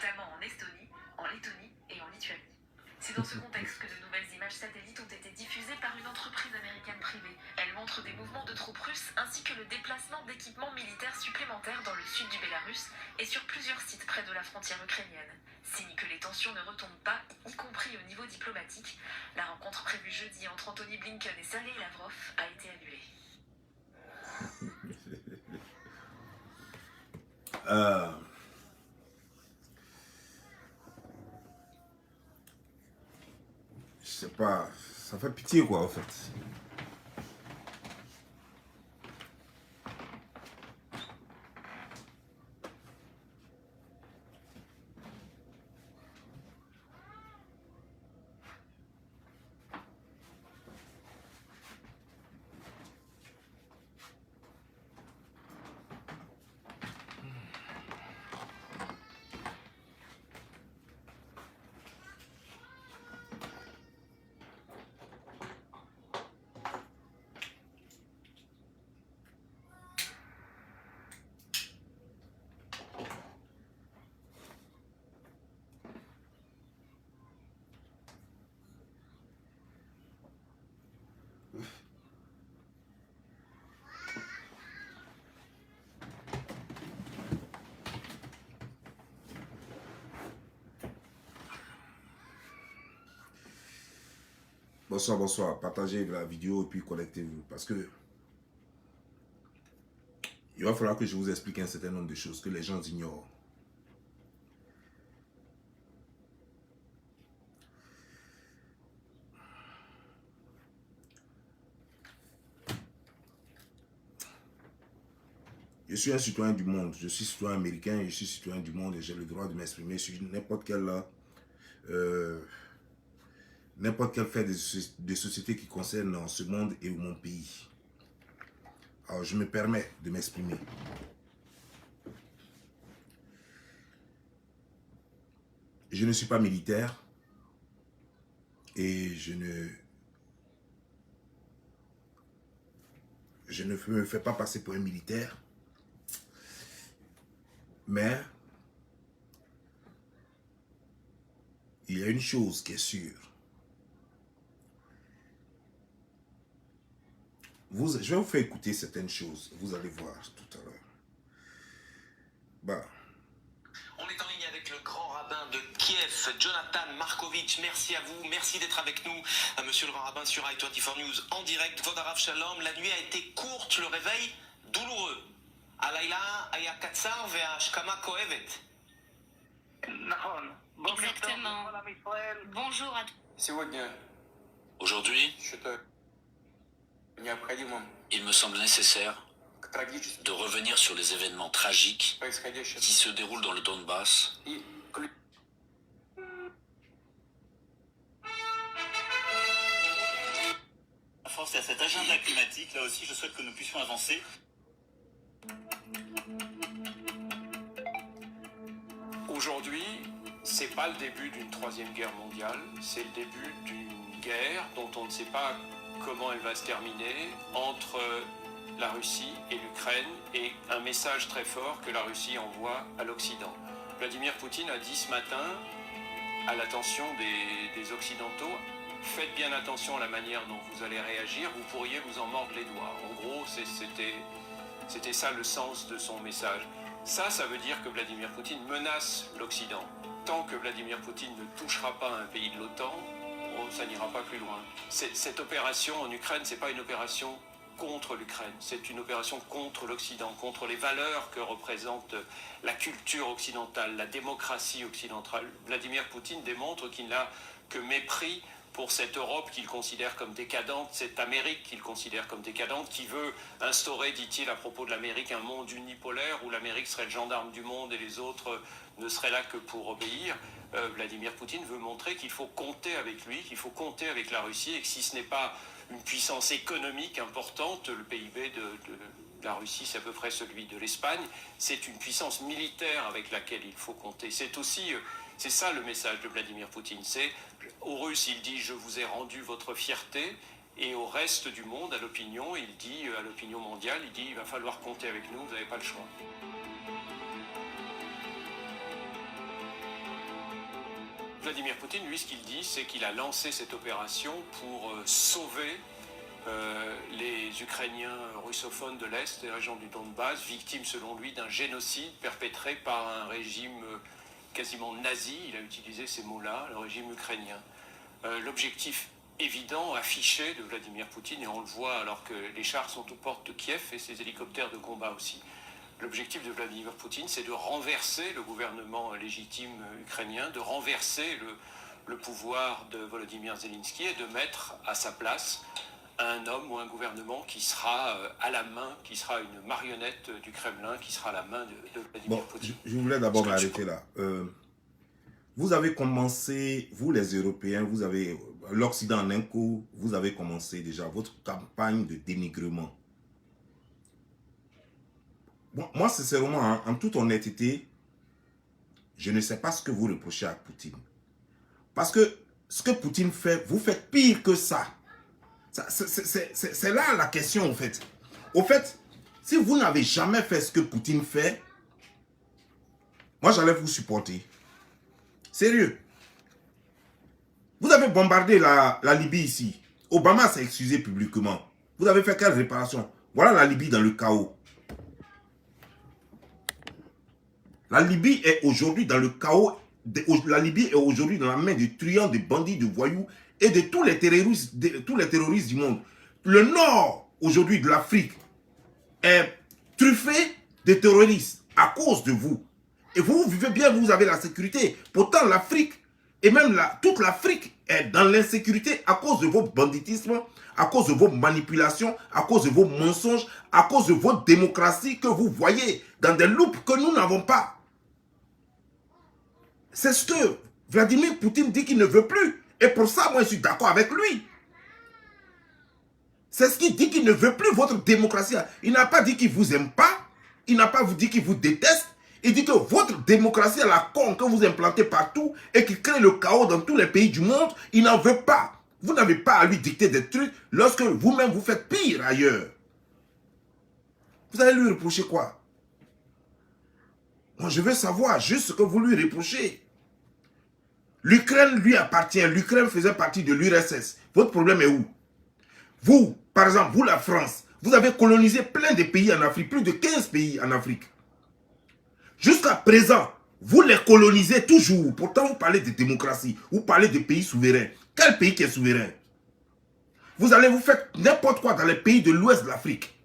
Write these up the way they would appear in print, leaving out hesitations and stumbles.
notamment en Estonie, en Lettonie et en Lituanie. C'est dans ce contexte que de nouvelles images satellites ont été diffusées par une entreprise américaine privée. Elles montrent des mouvements de troupes russes ainsi que le déplacement d'équipements militaires supplémentaires dans le sud du Bélarus et sur plusieurs sites près de la frontière ukrainienne. Signe que les tensions ne retombent pas, y compris au niveau diplomatique. La rencontre prévue jeudi entre Anthony Blinken et Sergei Lavrov a été annulée. Je sais pas, ça fait pitié quoi en fait. Bonsoir, bonsoir. Partagez la vidéo et puis connectez-vous. Parce que il va falloir que je vous explique un certain nombre de choses que les gens ignorent. Je suis un citoyen du monde. Je suis citoyen américain, je suis citoyen du monde et j'ai le droit de m'exprimer sur n'importe quel fait de société qui concerne ce monde et mon pays. Alors, je me permets de m'exprimer. Je ne suis pas militaire et je ne me fais pas passer pour un militaire. Mais il y a une chose qui est sûre. Je vais vous faire écouter certaines choses. Vous allez voir tout à l'heure. On est en ligne avec le grand rabbin de Kiev, Jonathan Markovitch. Merci à vous, merci d'être avec nous, monsieur le grand rabbin sur i24 News en direct. Kvod Harav Shalom, la nuit a été courte, le réveil douloureux. Alayla aya katsar ve'ashkama kohevet. Exactement. Bonjour à tous. Aujourd'hui, il me semble nécessaire de revenir sur les événements tragiques qui se déroulent dans le Donbass. Face à cet agenda climatique, là aussi, je souhaite que nous puissions avancer. Aujourd'hui, c'est pas le début d'une troisième guerre mondiale, c'est le début d'une guerre dont on ne sait pas comment elle va se terminer entre la Russie et l'Ukraine et un message très fort que la Russie envoie à l'Occident. Vladimir Poutine a dit ce matin à l'attention des Occidentaux: faites bien attention à la manière dont vous allez réagir, vous pourriez vous en mordre les doigts. En gros, c'était ça le sens de son message. Ça veut dire que Vladimir Poutine menace l'Occident. Tant que Vladimir Poutine ne touchera pas un pays de l'OTAN, ça n'ira pas plus loin. Cette opération en Ukraine, c'est pas une opération contre l'Ukraine, c'est une opération contre l'Occident, contre les valeurs que représente la culture occidentale, la démocratie occidentale. Vladimir Poutine démontre qu'il n'a que mépris pour cette Europe qu'il considère comme décadente, cette Amérique qu'il considère comme décadente, qui veut instaurer, dit-il à propos de l'Amérique, un monde unipolaire où l'Amérique serait le gendarme du monde et les autres ne seraient là que pour obéir. Vladimir Poutine veut montrer qu'il faut compter avec lui, qu'il faut compter avec la Russie et que si ce n'est pas une puissance économique importante, le PIB de la Russie, c'est à peu près celui de l'Espagne, c'est une puissance militaire avec laquelle il faut compter. C'est ça le message de Vladimir Poutine. C'est aux Russes, il dit: je vous ai rendu votre fierté, et au reste du monde, à l'opinion, il dit, à l'opinion mondiale, il dit: il va falloir compter avec nous, vous n'avez pas le choix. Vladimir Poutine, lui, ce qu'il dit, c'est qu'il a lancé cette opération pour sauver les Ukrainiens russophones de l'Est, des régions du Donbass, victimes selon lui d'un génocide perpétré par un régime quasiment nazi, il a utilisé ces mots-là, le régime ukrainien. L'objectif évident, affiché de Vladimir Poutine, et on le voit alors que les chars sont aux portes de Kiev et ses hélicoptères de combat aussi. L'objectif de Vladimir Poutine, c'est de renverser le gouvernement légitime ukrainien, de renverser le pouvoir de Volodymyr Zelensky et de mettre à sa place un homme ou un gouvernement qui sera à la main, qui sera une marionnette du Kremlin, qui sera à la main de Vladimir Poutine. Je voulais d'abord m'arrêter là. Vous avez commencé, vous les Européens, vous avez, l'Occident en un coup, vous avez commencé déjà votre campagne de dénigrement. Bon, moi, sincèrement, hein, en toute honnêteté, je ne sais pas ce que vous reprochez à Poutine. Parce que ce que Poutine fait, vous faites pire que ça. C'est là la question, en fait. Au fait, si vous n'avez jamais fait ce que Poutine fait, moi, j'allais vous supporter. Sérieux. Vous avez bombardé la Libye ici. Obama s'est excusé publiquement. Vous avez fait quelle réparation? Voilà la Libye dans le chaos. La Libye est aujourd'hui dans le chaos. La Libye est aujourd'hui dans la main de truands, de bandits, de voyous et de tous les terroristes du monde. Le nord, aujourd'hui, de l'Afrique est truffé de terroristes à cause de vous. Et vous vivez bien, vous avez la sécurité. Pourtant, l'Afrique, et même toute l'Afrique est dans l'insécurité à cause de vos banditismes, à cause de vos manipulations, à cause de vos mensonges, à cause de votre démocratie que vous voyez dans des loupes que nous n'avons pas. C'est ce que Vladimir Poutine dit qu'il ne veut plus. Et pour ça, moi, je suis d'accord avec lui. C'est ce qu'il dit qu'il ne veut plus, votre démocratie. Il n'a pas dit qu'il ne vous aime pas. Il n'a pas dit qu'il vous déteste. Il dit que votre démocratie à la con que vous implantez partout et qui crée le chaos dans tous les pays du monde, il n'en veut pas. Vous n'avez pas à lui dicter des trucs lorsque vous-même vous faites pire ailleurs. Vous allez lui reprocher quoi? Moi, je veux savoir juste ce que vous lui reprochez. L'Ukraine lui appartient. L'Ukraine faisait partie de l'URSS. Votre problème est où? Vous, par exemple, vous la France, vous avez colonisé plein de pays en Afrique, plus de 15 pays en Afrique. Jusqu'à présent, vous les colonisez toujours. Pourtant, vous parlez de démocratie. Vous parlez de pays souverains. Quel pays qui est souverain? Vous faites n'importe quoi dans les pays de l'ouest de l'Afrique.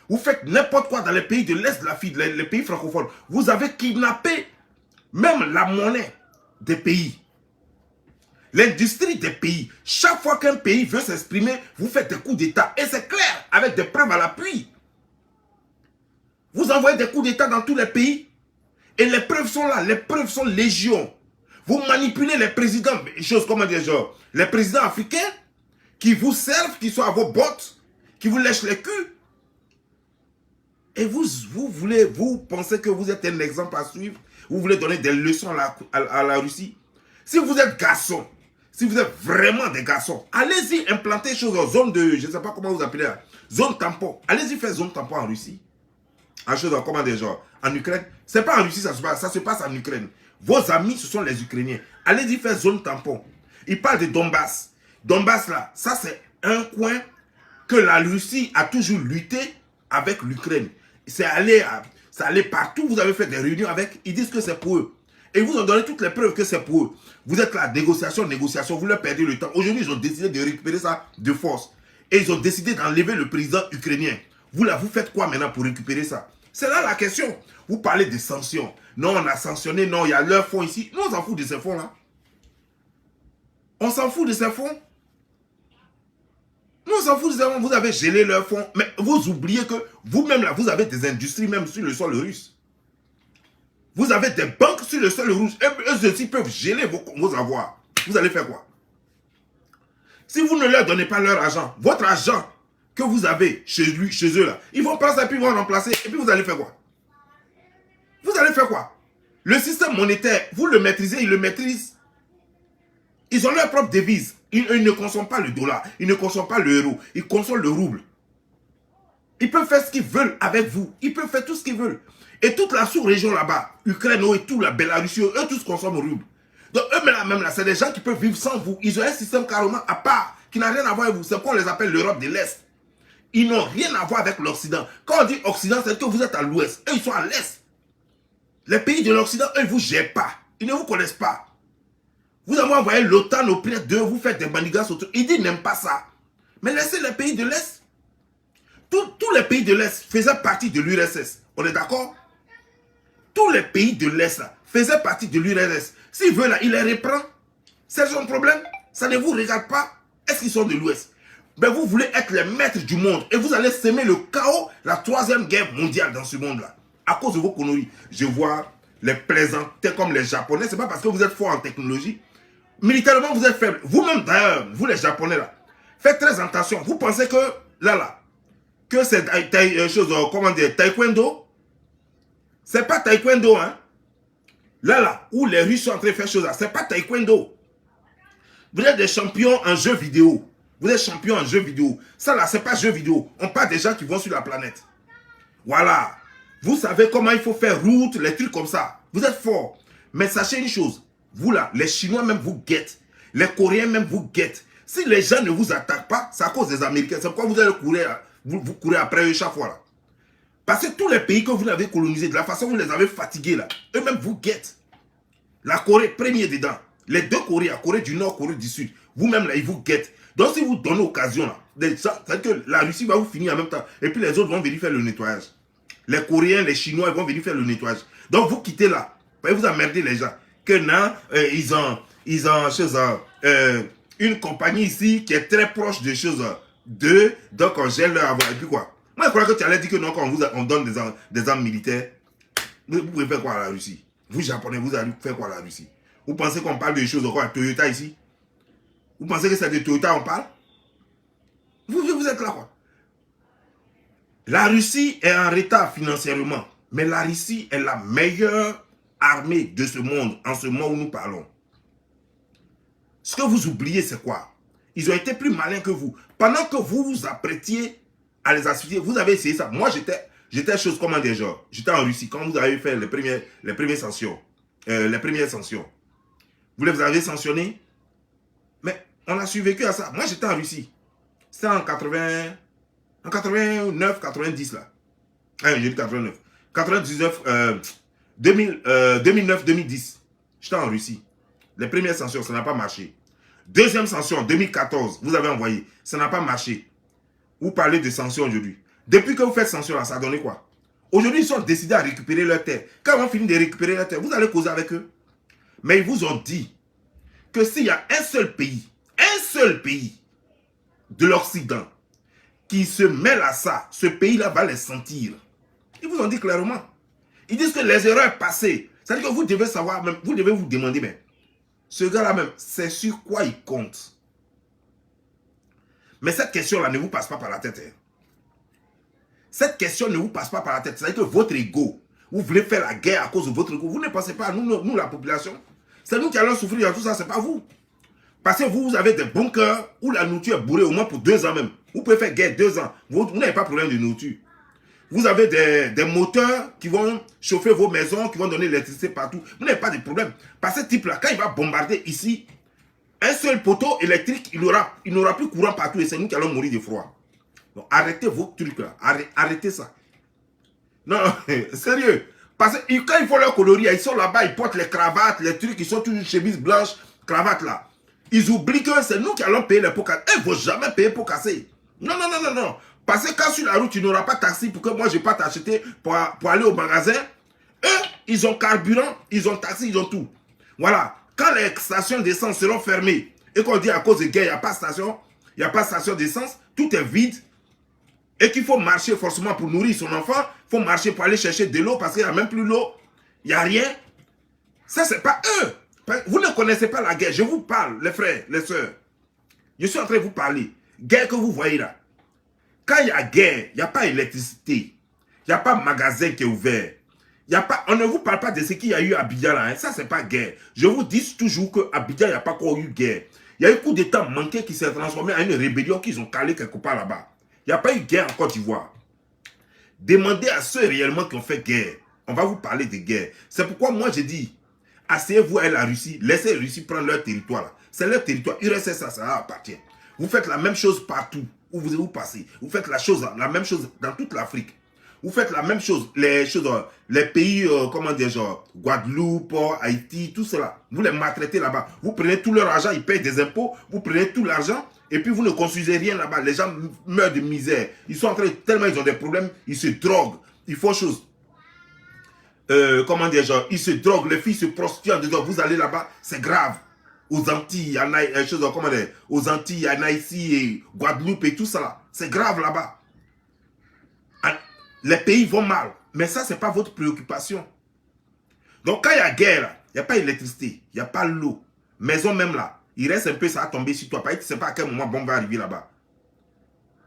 Vous faites n'importe quoi dans les pays de l'est de l'Afrique, les pays francophones. Vous avez kidnappé même la monnaie des pays. L'industrie des pays. Chaque fois qu'un pays veut s'exprimer, vous faites des coups d'État. Et c'est clair, avec des preuves à l'appui. Vous envoyez des coups d'État dans tous les pays. Et les preuves sont là. Les preuves sont légion. Vous manipulez les présidents. Les présidents africains qui vous servent, qui sont à vos bottes, qui vous lèchent les culs. Et vous pensez que vous êtes un exemple à suivre. Vous voulez donner des leçons à la Russie. Si vous êtes garçon, si vous êtes vraiment des garçons, allez-y implanter des choses en zone de, je ne sais pas comment vous appelez là, zone tampon. Allez-y faire zone tampon en Russie. En Ukraine. C'est pas en Russie, ça se passe en Ukraine. Vos amis, ce sont les Ukrainiens. Allez-y faire zone tampon. Ils parlent de Donbass. Donbass là, ça c'est un coin que la Russie a toujours lutté avec l'Ukraine. C'est allé partout, vous avez fait des réunions avec, ils disent que c'est pour eux. Et ils vous ont donné toutes les preuves que c'est pour eux. Vous êtes là, négociation, vous leur perdez le temps. Aujourd'hui, ils ont décidé de récupérer ça de force. Et ils ont décidé d'enlever le président ukrainien. Vous là, vous faites quoi maintenant pour récupérer ça? C'est là la question. Vous parlez de sanctions. Non, on a sanctionné, non, il y a leurs fonds ici. Nous, on s'en fout de ces fonds-là. On s'en fout de ces fonds. Nous, on s'en fout de ces fonds. Vous avez gelé leurs fonds. Mais vous oubliez que vous-même, là, vous avez des industries même sur le sol russe. Vous avez des banques sur le sol russe. Et eux aussi peuvent geler vos avoirs. Vous allez faire quoi? Si vous ne leur donnez pas leur argent, votre argent que vous avez chez eux là, ils vont prendre ça et puis ils vont remplacer. Et puis vous allez faire quoi? Vous allez faire quoi? Le système monétaire, vous le maîtrisez, ils le maîtrisent. Ils ont leur propre devise. Ils ne consomment pas le dollar, ils ne consomment pas l'euro, ils consomment le rouble. Ils peuvent faire ce qu'ils veulent avec vous. Ils peuvent faire tout ce qu'ils veulent. Et toute la sous-région là-bas, Ukraine et tout, la Bélarussie, eux tous consomment le rouble. Donc eux-mêmes là, c'est des gens qui peuvent vivre sans vous. Ils ont un système carrément à part, qui n'a rien à voir avec vous. C'est pourquoi on les appelle l'Europe de l'Est. Ils n'ont rien à voir avec l'Occident. Quand on dit Occident, c'est que vous êtes à l'Ouest. Eux, ils sont à l'Est. Les pays de l'Occident, eux, ils ne vous gèrent pas. Ils ne vous connaissent pas. Vous avez envoyé l'OTAN auprès d'eux, vous faites des bandigas autour. Ils disent n'aiment pas ça. Mais laissez les pays de l'Est. Tous les pays de l'Est faisaient partie de l'URSS. On est d'accord? Tous les pays de l'Est faisaient partie de l'URSS. S'il veut là, il les reprend. C'est son problème. Ça ne vous regarde pas. Est-ce qu'ils sont de l'Ouest? Ben vous voulez être les maîtres du monde. Et vous allez semer le chaos, la 3e guerre mondiale dans ce monde-là. À cause de vos conneries. Je vois les plaisanter comme les Japonais. C'est pas parce que vous êtes fort en technologie. Militairement, vous êtes faible. Vous-même d'ailleurs, vous les Japonais là. Faites très attention. Vous pensez que là, que c'est comment dire, taekwondo. C'est pas taekwondo, hein. Là, où les Russes sont en train de faire chose là, c'est pas taekwondo. Vous êtes des champions en jeux vidéo. Vous êtes champions en jeux vidéo. Ça là, c'est pas jeux vidéo. On parle des gens qui vont sur la planète. Voilà. Vous savez comment il faut faire route, les trucs comme ça. Vous êtes forts. Mais sachez une chose. Vous là, les Chinois même vous guettent. Les Coréens même vous guettent. Si les gens ne vous attaquent pas, c'est à cause des Américains. C'est pourquoi vous allez courir, vous courez après eux chaque fois là. Parce que tous les pays que vous avez colonisés, de la façon dont vous les avez fatigués là, eux-mêmes vous guettent. La Corée, premier dedans. Les deux Corées, la Corée du Nord, Corée du Sud. Vous-même là, ils vous guettent. Donc si vous donnez l'occasion là, c'est que la Russie va vous finir en même temps. Et puis les autres vont venir faire le nettoyage. Les Coréens, les Chinois, ils vont venir faire le nettoyage. Donc vous quittez là. Vous emmerdez les gens. Que non, ils ont une compagnie ici qui est très proche des choses d'eux. Donc on gèle leur avoir. Et puis quoi? Moi je crois que tu allais dire que non, quand on donne des armes militaires, vous pouvez faire quoi à la Russie? Vous Japonais, vous allez faire quoi à la Russie? Vous pensez qu'on parle de choses quoi? Toyota ici? Vous pensez que c'est de Toyota on parle? Vous êtes là quoi? La Russie est en retard financièrement. Mais la Russie est la meilleure armée de ce monde, en ce moment où nous parlons. Ce que vous oubliez, c'est quoi? Ils ont été plus malins que vous. Pendant que vous vous apprêtiez à les asphyxier, vous avez essayé ça. Moi, j'étais chose comment des gens. J'étais en Russie quand vous avez fait les premières sanctions. Les premières sanctions. Vous les avez sanctionnés? Mais on a survécu à ça. Moi, j'étais en Russie. C'était en 89, 90 là. J'ai dit 89. 99, 2009, 2010. J'étais en Russie. Les premières sanctions, ça n'a pas marché. Deuxième sanction, 2014, vous avez envoyé. Ça n'a pas marché. Vous parlez de sanctions aujourd'hui. Depuis que vous faites sanctions là, ça a donné quoi? Aujourd'hui, ils sont décidés à récupérer leur terre. Quand on finit de récupérer leur terre, vous allez causer avec eux. Mais ils vous ont dit que s'il y a un seul pays de l'Occident qui se mêle à ça, ce pays-là va les sentir. Ils vous ont dit clairement. Ils disent que les erreurs passées, c'est-à-dire que vous devez savoir, même, vous devez vous demander, mais ce gars-là même, c'est sur quoi il compte? Mais cette question-là ne vous passe pas par la tête. Hein. Cette question ne vous passe pas par la tête. C'est-à-dire que votre ego, vous voulez faire la guerre à cause de votre ego. Vous ne pensez pas à nous, la population. C'est nous qui allons souffrir dans tout ça, c'est pas vous. Parce que vous avez des bunkers où la nourriture est bourrée au moins pour 2 ans même. Vous pouvez faire guerre 2 ans. Vous n'avez pas de problème de nourriture. Vous avez des moteurs qui vont chauffer vos maisons, qui vont donner l'électricité partout. Vous n'avez pas de problème. Parce que ce type-là, quand il va bombarder ici, un seul poteau électrique, il n'aura plus courant partout et c'est nous qui allons mourir de froid. Donc arrêtez vos trucs là. Arrêtez ça. Non, sérieux. Parce que quand ils font leur coloris, ils sont là-bas, ils portent les cravates, les trucs, ils sont toujours chemises blanches, cravates là. Ils oublient que c'est nous qui allons payer les pots cassés. Ils ne vont jamais payer pour casser. Non, non, non, non, non. Parce que quand sur la route, tu n'auras pas taxi pour que moi, je ne vais pas t'acheter pour aller au magasin. Eux, ils ont carburant, ils ont taxi, ils ont tout. Voilà. Quand les stations d'essence seront fermées et qu'on dit à cause de guerre, il n'y a pas de station d'essence, tout est vide et qu'il faut marcher forcément pour nourrir son enfant, il faut marcher pour aller chercher de l'eau parce qu'il n'y a même plus l'eau, il n'y a rien. Ça, ce n'est pas eux. Vous ne connaissez pas la guerre. Je vous parle, les frères, les sœurs. Je suis en train de vous parler. Guerre que vous voyez là. Quand il y a guerre, il n'y a pas d'électricité. Il n'y a pas de magasin qui est ouvert. On ne vous parle pas de ce qu'il y a eu à Abidjan là. Hein. Ça, ce n'est pas guerre. Je vous dis toujours qu'à Abidjan, il n'y a pas encore eu guerre. Il y a eu un coup d'état manqué qui s'est transformé en une rébellion qu'ils ont calé quelque part là-bas. Il n'y a pas eu guerre en Côte d'Ivoire. Demandez à ceux réellement qui ont fait guerre. On va vous parler de guerre. C'est pourquoi moi, j'ai dit, Asseyez-vous avec la Russie, laissez la Russie prendre leur territoire là. C'est leur territoire, URSS, ça leur appartient. Vous faites la même chose partout où vous passez. Vous faites la même chose dans toute l'Afrique. Vous faites la même chose, les pays, comment dire, genre, Guadeloupe, Haïti, tout cela. Vous les maltraitez là-bas. Vous prenez tout leur argent, ils payent des impôts, vous prenez tout l'argent, et puis vous ne construisez rien là-bas. Les gens meurent de misère. Ils sont en train, tellement ils ont des problèmes, ils se droguent. Ils font chose. Comment dire, genre, ils se droguent, les filles se prostituent en disant, vous allez là-bas, c'est grave. Aux Antilles, aux Antilles, en Haïti, et Guadeloupe et tout ça là. C'est grave là-bas. Les pays vont mal. Mais ça, ce n'est pas votre préoccupation. Donc, quand il y a guerre, il n'y a pas d'électricité, il n'y a pas l'eau. Maison même là, il reste un peu, ça va tomber sur toi. Tu ne sais pas à quel moment bombe va arriver là-bas.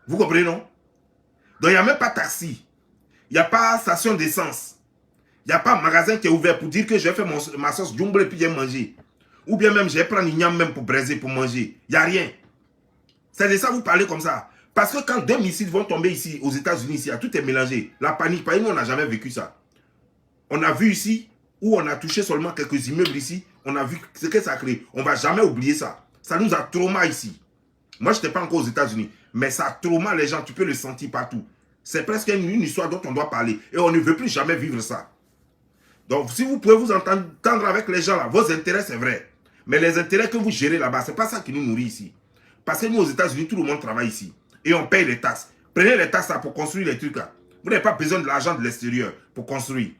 Vous comprenez, non? Donc, il n'y a même pas taxi. Il n'y a pas station d'essence. Il n'y a pas magasin qui est ouvert pour dire que je vais faire ma sauce jumble et puis je vais manger. Ou bien même, je vais prendre une yam même pour braiser, pour manger. Il n'y a rien. C'est de ça vous parlez comme ça. Parce que quand 2 missiles vont tomber ici, aux États-Unis, ici, tout est mélangé. La panique, nous, on n'a jamais vécu ça. On a vu ici, où on a touché seulement quelques immeubles ici, on a vu ce que ça crée. On ne va jamais oublier ça. Ça nous a traumatisé ici. Moi, je n'étais pas encore aux États-Unis, mais ça trauma les gens, tu peux le sentir partout. C'est presque une histoire dont on doit parler. Et on ne veut plus jamais vivre ça. Donc, si vous pouvez vous entendre avec les gens là, vos intérêts, c'est vrai. Mais les intérêts que vous gérez là-bas, ce n'est pas ça qui nous nourrit ici. Parce que nous, aux États-Unis, tout le monde travaille ici. Et on paye les taxes. Prenez les taxes là pour construire les trucs là. Vous n'avez pas besoin de l'argent de l'extérieur pour construire.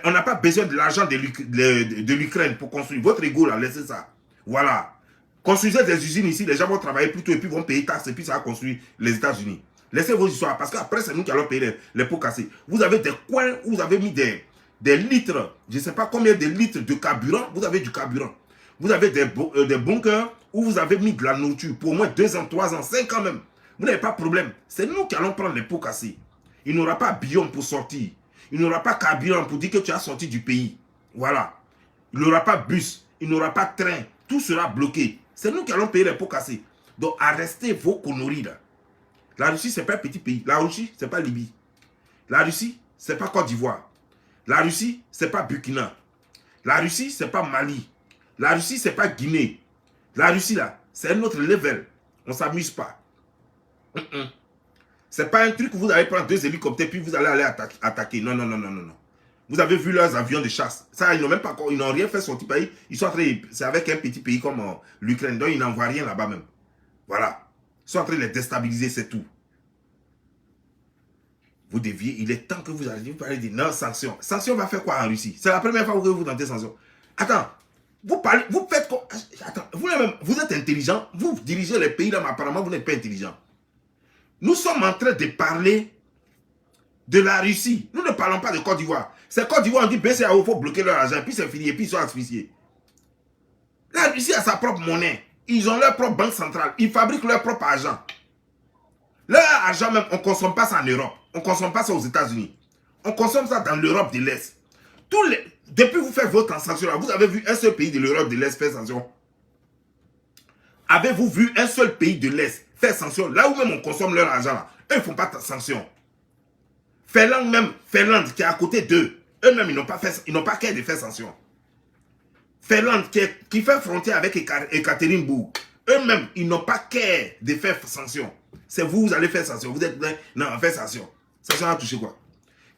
On n'a pas besoin de l'argent de l'Ukraine pour construire. Votre ego là, laissez ça. Voilà. Construisez des usines ici, les gens vont travailler plus tôt et puis vont payer taxes et puis ça va construire les États-Unis. Laissez vos histoires parce qu'après c'est nous qui allons payer les pots cassés. Vous avez des coins où vous avez mis des litres, je ne sais pas combien de litres de carburant. Vous avez du carburant. Vous avez des bunkers où vous avez mis de la nourriture pour au moins 2 ans, 3 ans, 5 ans même. Vous n'avez pas de problème. C'est nous qui allons prendre les pots cassés. Il n'aura pas biome pour sortir. Il n'aura pas carburant pour dire que tu as sorti du pays. Voilà. Il n'aura pas bus. Il n'aura pas train. Tout sera bloqué. C'est nous qui allons payer les pots cassés. Donc arrêtez vos conneries là. La Russie, ce n'est pas un petit pays. La Russie, ce n'est pas Libye. La Russie, ce n'est pas Côte d'Ivoire. La Russie, ce n'est pas Burkina. La Russie, ce n'est pas Mali. La Russie, ce n'est pas Guinée. La Russie là, c'est un autre level. On ne s'amuse pas. C'est pas un truc où vous allez prendre 2 hélicoptères puis vous allez aller attaquer. Non, non, non, non, non, non. Vous avez vu leurs avions de chasse. Ça, ils n'ont même pas, ils n'ont rien fait sortir pays. Ils sont en train, c'est avec un petit pays comme l'Ukraine. Donc, ils n'envoient rien là-bas même. Voilà. Ils sont en train de les déstabiliser, c'est tout. Vous deviez, il est temps que vous arriviez à parler de non sanctions. Sanctions va faire quoi en Russie? C'est la première fois que vous entendez sanctions. Attends, vous parlez, vous faites quoi? Attends, vous êtes intelligent, vous dirigez les pays là, mais apparemment vous n'êtes pas intelligent. Nous sommes en train de parler de la Russie. Nous ne parlons pas de Côte d'Ivoire. C'est Côte d'Ivoire, on dit BCAO, il faut bloquer leur argent, puis c'est fini, et puis ils sont asphyxiés. La Russie a sa propre monnaie. Ils ont leur propre banque centrale. Ils fabriquent leur propre argent. Leur argent même, on ne consomme pas ça en Europe. On ne consomme pas ça aux États-Unis. On consomme ça dans l'Europe de l'Est. Depuis que vous faites votre sanction, vous avez vu un seul pays de l'Europe de l'Est faire sanction? Avez-vous vu un seul pays de l'Est faire sanction? Là où même on consomme leur argent, là, eux, ils ne font pas de sanction. Finlande qui est à côté d'eux, eux-mêmes, ils n'ont pas qu'à de faire sanction. Finlande qui fait frontière avec Ekaterinbourg, eux-mêmes, ils n'ont pas qu'à de faire sanction. C'est vous, vous allez faire sanction. Vous êtes là, non, on fait sanction. Sanction a touché quoi?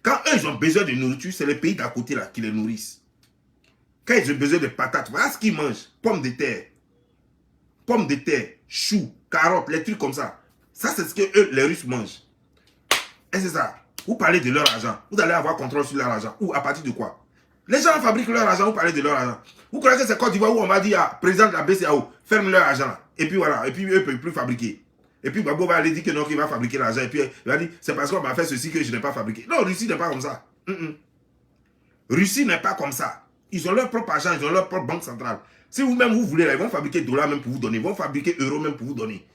Quand eux, ils ont besoin de nourriture, c'est les pays d'à côté là qui les nourrissent. Quand ils ont besoin de patates, voilà ce qu'ils mangent. Pommes de terre, choux, carottes, les trucs comme ça. Ça, c'est ce que eux, les Russes mangent. Et c'est ça. Vous parlez de leur argent. Vous allez avoir contrôle sur leur argent. Ou à partir de quoi? Les gens fabriquent leur argent, vous parlez de leur argent. Vous croyez que c'est Côte d'Ivoire où on va dire à président de la BCAO, ferme leur argent là. Et puis voilà, et puis eux ne peuvent plus fabriquer. Et puis Babo va aller dire que non, qu'il va fabriquer l'argent. Et puis il va dire, c'est parce qu'on va faire ceci que je n'ai pas fabriqué. Non, Russie n'est pas comme ça. Russie n'est pas comme ça. Ils ont leur propre argent, ils ont leur propre banque centrale. Si vous-même vous voulez, là, ils vont fabriquer dollars même pour vous donner. Ils vont fabriquer euros même pour vous donner.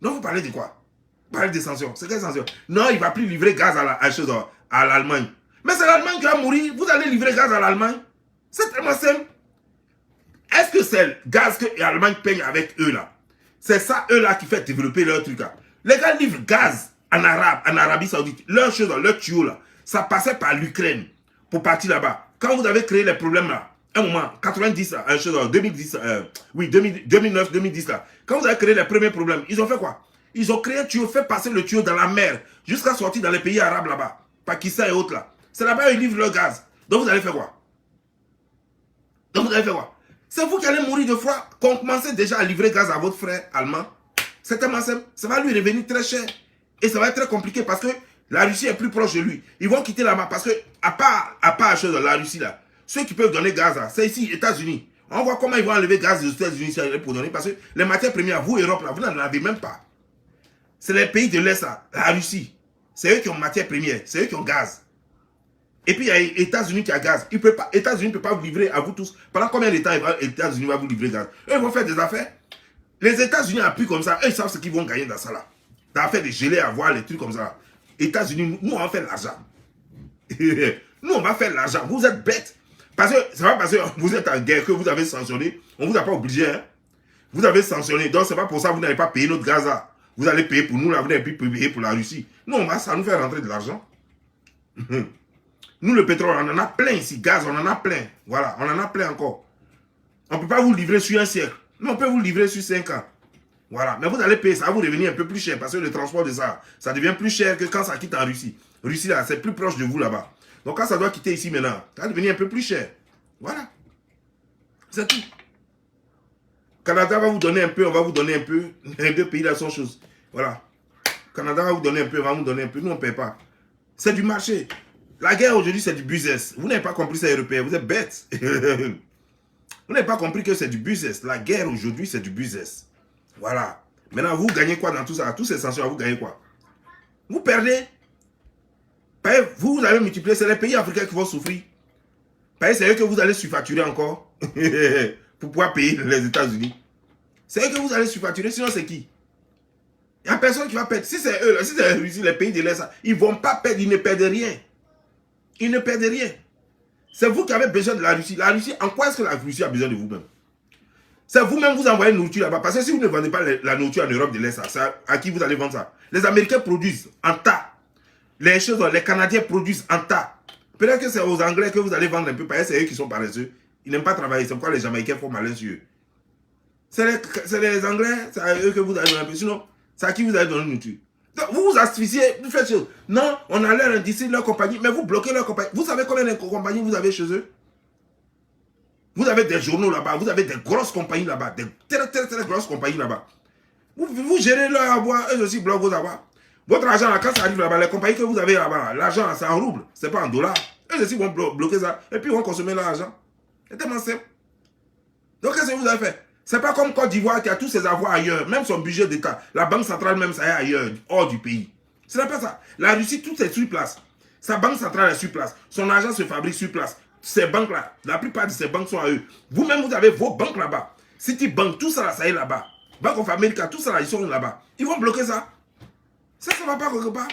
Donc vous parlez de quoi? Vous parlez de sanctions. C'est quelle sanction? Non, il ne va plus livrer gaz à l'Allemagne. Mais c'est l'Allemagne qui va mourir. Vous allez livrer gaz à l'Allemagne? C'est tellement simple. Est-ce que c'est le gaz que l'Allemagne paye avec eux là? C'est ça, eux là, qui fait développer leur truc là. Les gars livrent gaz en Arabie Saoudite. Leur tuyau là, ça passait par l'Ukraine pour partir là-bas. Quand vous avez créé les problèmes là, Un moment, 90, là, 2010, oui, 2009, 2010, là. Quand vous avez créé les premiers problèmes, ils ont fait quoi? Ils ont créé un tuyau, fait passer le tuyau dans la mer, jusqu'à sortir dans les pays arabes là-bas, Pakistan et autres là. C'est là-bas ils livrent leur gaz. Donc vous allez faire quoi? Donc vous allez faire quoi? C'est vous qui allez mourir de froid. Quand vous commencez déjà à livrer gaz à votre frère allemand, c'est tellement simple, ça va lui revenir très cher. Et ça va être très compliqué parce que la Russie est plus proche de lui. Ils vont quitter là-bas parce que, à part la Russie là, ceux qui peuvent donner gaz, c'est ici, États-Unis. On voit comment ils vont enlever gaz des États-Unis pour donner. Parce que les matières premières, vous, Europe, là, vous n'en avez même pas. C'est les pays de l'Est, là, la Russie. C'est eux qui ont matières premières, c'est eux qui ont gaz. Et puis il y a les États-Unis qui a gaz. États-Unis ne peut pas vous livrer à vous tous. Pendant combien de temps les États-Unis vont vous livrer gaz? Eux, ils vont faire des affaires. Les États-Unis appuient comme ça. Eux, ils savent ce qu'ils vont gagner dans ça là. Dans faire des gelées à voir, les trucs comme ça. États-Unis, nous, on va faire l'argent. Nous, on va faire l'argent. Vous êtes bêtes. Parce que c'est pas parce que vous êtes en guerre que vous avez sanctionné. On ne vous a pas obligé. Hein? Vous avez sanctionné. Donc, c'est pas pour ça que vous n'avez pas payé notre gaz là. Vous allez payer pour nous là. Vous n'avez plus payé pour la Russie. Non, ça nous fait rentrer de l'argent. Nous, le pétrole, on en a plein ici. Gaz, on en a plein. Voilà, on en a plein encore. On ne peut pas vous livrer sur un siècle. Mais on peut vous livrer sur 5 ans. Voilà, mais vous allez payer, ça va vous revenir un peu plus cher parce que le transport de ça devient plus cher que quand ça quitte en Russie. Russie, là, c'est plus proche de vous là-bas. Donc quand ça doit quitter ici maintenant, ça va devenir un peu plus cher. Voilà. C'est tout. Canada va vous donner un peu, on va vous donner un peu. Les deux pays là sont choses. Voilà. Canada va vous donner un peu, on va vous donner un peu. Nous, on ne paye pas. C'est du marché. La guerre aujourd'hui, c'est du business. Vous n'avez pas compris ça, Européens. Vous êtes bêtes. Vous n'avez pas compris que c'est du business. La guerre aujourd'hui, c'est du business. Voilà. Maintenant, vous gagnez quoi dans tout ça? Tous ces sanctions, vous gagnez quoi? Vous perdez. Vous allez multiplier. C'est les pays africains qui vont souffrir. C'est eux que vous allez surfacturer encore. Pour pouvoir payer les États-Unis. C'est eux que vous allez surfacturer. Sinon, c'est qui? Il n'y a personne qui va perdre. Si c'est eux, si c'est la Russie, les pays de l'Est, ils ne vont pas perdre. Ils ne perdent rien. Ils ne perdent rien. C'est vous qui avez besoin de la Russie. La Russie, en quoi est-ce que la Russie a besoin de vous-même? C'est vous-même vous envoyez une nourriture là-bas. Parce que si vous ne vendez pas la nourriture en Europe de l'Est, à qui vous allez vendre ça? Les Américains produisent en tas. Les Canadiens produisent en tas. Peut-être que c'est aux Anglais que vous allez vendre un peu. Parce que c'est eux qui sont paresseux. Ils n'aiment pas travailler. C'est pourquoi les Jamaïcains font malin sur eux. C'est les Anglais, c'est à eux que vous allez donner un peu. Sinon, c'est à qui vous allez donner une nourriture? Vous vous asphyxiez, vous faites chose. Non, on a leur industrie, leur compagnie, mais vous bloquez leur compagnie. Vous savez combien de compagnies vous avez chez eux? Vous avez des journaux là-bas, vous avez des grosses compagnies là-bas, des très très très grosses compagnies là-bas. Vous gérez leur avoir, eux aussi bloquent vos avoirs. Votre argent là, quand ça arrive là-bas, les compagnies que vous avez là-bas, l'argent c'est en roubles, c'est pas en dollars. Eux aussi vont bloquer ça, et puis ils vont consommer leur argent. C'est tellement simple. Donc qu'est-ce que vous avez fait? C'est pas comme Côte d'Ivoire qui a tous ses avoirs ailleurs, même son budget d'État. La banque centrale même, ça est ailleurs, hors du pays. Ce n'est pas ça. La Russie, tout est sur place. Sa banque centrale est sur place. Son argent se fabrique sur place. Ces banques-là, la plupart de ces banques sont à eux. Vous-même, vous avez vos banques là-bas. Citibank, tout ça, ça est là-bas. Bank of America, tout ça, là, ils sont là-bas. Ils vont bloquer ça. Ça ne va pas quelque part.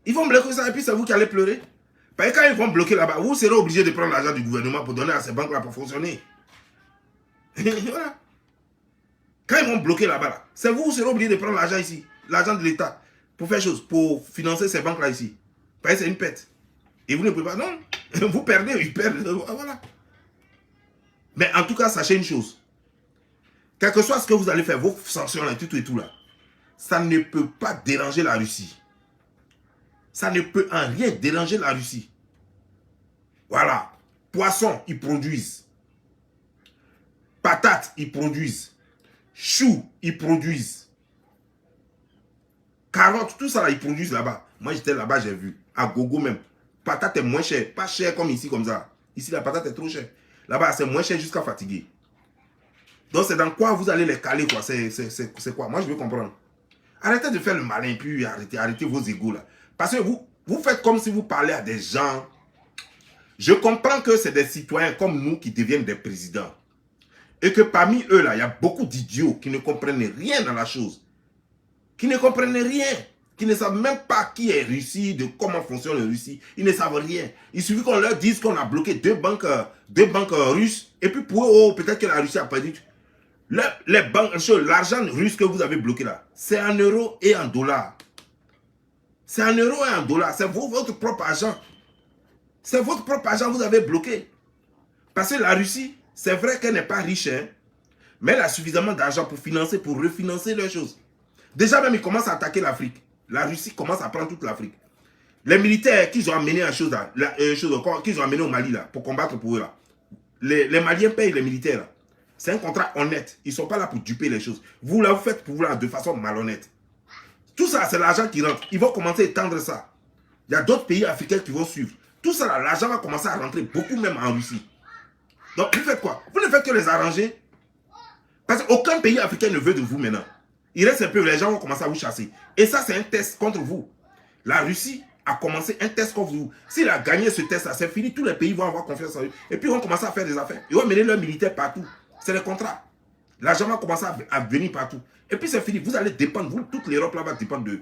Ils vont bloquer ça et puis c'est vous qui allez pleurer. Parce que quand ils vont bloquer là-bas, vous serez obligé de prendre l'argent du gouvernement pour donner à ces banques-là pour fonctionner. Voilà. Quand ils vont bloquer là-bas, là, c'est vous serez obligé de prendre l'argent ici, l'argent de l'État, pour faire chose, pour financer ces banques-là ici. Parce que c'est une pète. Et vous ne pouvez pas, non. Vous perdez, ils perdent. Voilà. Mais en tout cas, sachez une chose. Quel que soit ce que vous allez faire, vos sanctions là, tout et tout là, ça ne peut pas déranger la Russie. Ça ne peut en rien déranger la Russie. Voilà. Poissons, ils produisent. Patates, ils produisent. Choux, ils produisent. Carottes, tout ça là, ils produisent là-bas. Moi, j'étais là-bas, j'ai vu. À gogo même. Patate est moins cher. Pas cher comme ici, comme ça. Ici, la patate est trop chère. Là-bas, c'est moins cher jusqu'à fatiguer. Donc, c'est dans quoi vous allez les caler, quoi. C'est quoi? Moi, je veux comprendre. Arrêtez de faire le malin, puis arrêtez vos égos, là. Parce que vous faites comme si vous parlez à des gens. Je comprends que c'est des citoyens comme nous qui deviennent des présidents. Et que parmi eux, là, il y a beaucoup d'idiots qui ne comprennent rien dans la chose. Qui ne comprennent rien. Qui ne savent même pas qui est Russie, de comment fonctionne la Russie. Ils ne savent rien. Il suffit qu'on leur dise qu'on a bloqué deux banques russes. Et puis pour eux, oh, peut-être que la Russie a perdu. Les banques, l'argent russe que vous avez bloqué là, c'est en euros et en dollars. C'est en euros et en dollars. C'est votre propre argent. C'est votre propre argent que vous avez bloqué. Parce que la Russie, c'est vrai qu'elle n'est pas riche, hein, mais elle a suffisamment d'argent pour financer, pour refinancer leurs choses. Déjà même, ils commencent à attaquer l'Afrique. La Russie commence à prendre toute l'Afrique. Les militaires qu'ils ont amenés qu'ils ont amenés au Mali là, pour combattre pour eux là. Les Maliens payent les militaires là. C'est un contrat honnête. Ils ne sont pas là pour duper les choses. Vous là, vous faites pour vous là de façon malhonnête. Tout ça, c'est l'argent qui rentre. Ils vont commencer à étendre ça. Il y a d'autres pays africains qui vont suivre. Tout ça, l'argent va commencer à rentrer beaucoup même en Russie. Donc, vous faites quoi? Vous ne faites que les arranger. Parce qu'aucun pays africain ne veut de vous maintenant. Il reste un peu, les gens vont commencer à vous chasser. Et ça, c'est un test contre vous. La Russie a commencé un test contre vous. S'il a gagné ce test-là, c'est fini. Tous les pays vont avoir confiance en eux. Et puis, ils vont commencer à faire des affaires. Ils vont mener leurs militaires partout. C'est le contrat. L'argent va commencer à venir partout. Et puis, c'est fini. Vous allez dépendre. Vous, toute l'Europe là va dépendre d'eux.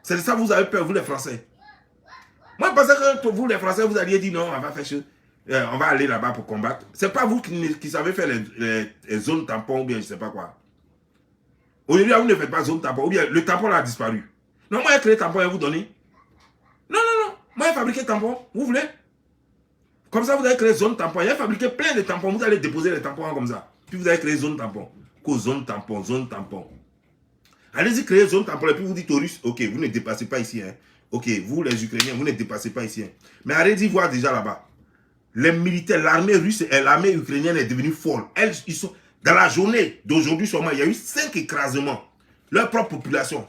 C'est de ça que vous avez peur, vous les Français. Moi, je pensais que vous, les Français, vous alliez dire non, on va faire chose. On va aller là-bas pour combattre. C'est pas vous qui savez faire les zones tampons ou bien je sais pas quoi. Aujourd'hui, vous ne faites pas zone tampon ou bien le tampon là a disparu. Non, moi, j'ai créé tampon et vous donner. Non, non, non. Moi, j'ai fabriqué tampon. Vous voulez? Comme ça, vous avez créé zone tampon. J'ai fabriqué plein de tampons. Vous allez déposer les tampons comme ça. Puis vous avez créé zone tampon. Zone tampon, zone tampon. Allez-y créer zone tampon et puis vous dites aux Russes, ok, vous ne dépassez pas ici. Hein. Ok, vous les Ukrainiens, vous ne dépassez pas ici. Hein. Mais allez-y voir déjà là-bas. Les militaires, l'armée russe et l'armée ukrainienne est devenue folle. Ils sont, dans la journée d'aujourd'hui seulement, il y a eu 5 écrasements. Leur propre population.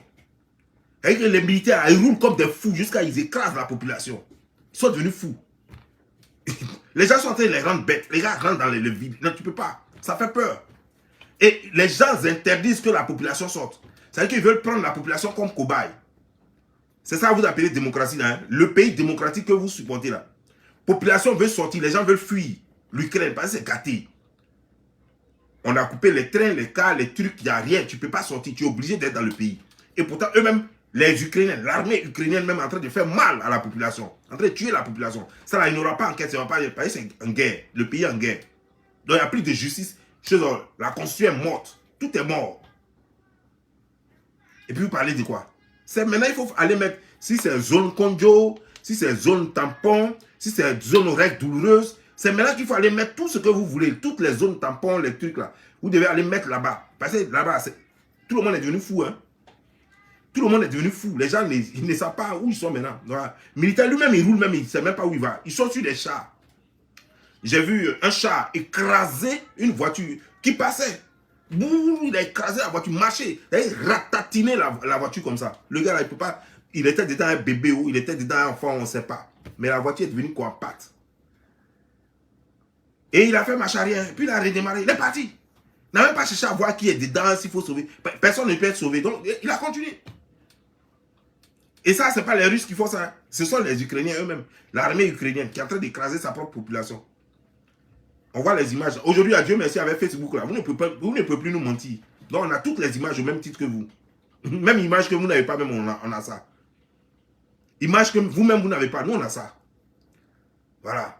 Et les militaires, ils roulent comme des fous jusqu'à ils écrasent la population. Ils sont devenus fous. Les gens sont en train de les rendre bêtes. Les gars rentrent dans le vide. Non, tu peux pas. Ça fait peur. Et les gens interdisent que la population sorte. C'est-à-dire qu'ils veulent prendre la population comme cobaye. C'est ça que vous appelez démocratie là. Hein? Le pays démocratique que vous supportez là. Population veut sortir, les gens veulent fuir. L'Ukraine, parce que c'est gâté. On a coupé les trains, les cars, les trucs, il n'y a rien. Tu ne peux pas sortir, tu es obligé d'être dans le pays. Et pourtant, eux-mêmes, les Ukrainiens, l'armée ukrainienne même en train de faire mal à la population. En train de tuer la population. Ça là, il n'y aura pas enquête, ça va pas. Le pays c'est en guerre. Le pays est en guerre. Donc il n'y a plus de justice. La constitution est morte. Tout est mort. Et puis vous parlez de quoi? C'est maintenant il faut aller mettre, si c'est zone conjo, si c'est zone tampon, si c'est zone règle douloureuse, c'est maintenant qu'il faut aller mettre tout ce que vous voulez, toutes les zones tampons, les trucs là. Vous devez aller mettre là-bas. Parce que là-bas, tout le monde est devenu fou. Hein? Tout le monde est devenu fou. Les gens ils ne savent pas où ils sont maintenant. Le militaire lui-même, il roule même, il ne sait même pas où il va. Ils sont sur des chars. J'ai vu un char écraser une voiture qui passait. Bouh, il a écrasé la voiture, marché. Il a ratatiné la voiture comme ça. Le gars là, il peut pas. Il était dedans un bébé ou il était dedans un enfant, on ne sait pas. Mais la voiture est devenue quoi en pâte. Et il a fait marche arrière. Puis il a redémarré. Il est parti. Il n'a même pas cherché à voir qui est dedans, s'il faut sauver. Personne ne peut être sauvé. Donc il a continué. Et ça, ce n'est pas les Russes qui font ça. Ce sont les Ukrainiens eux-mêmes. L'armée ukrainienne qui est en train d'écraser sa propre population. On voit les images. Aujourd'hui, à Dieu merci, avec Facebook, là, vous ne pouvez plus nous mentir. Donc, on a toutes les images au même titre que vous. Même image que vous n'avez pas, même on a ça. Image que vous-même, vous n'avez pas. Nous, on a ça. Voilà.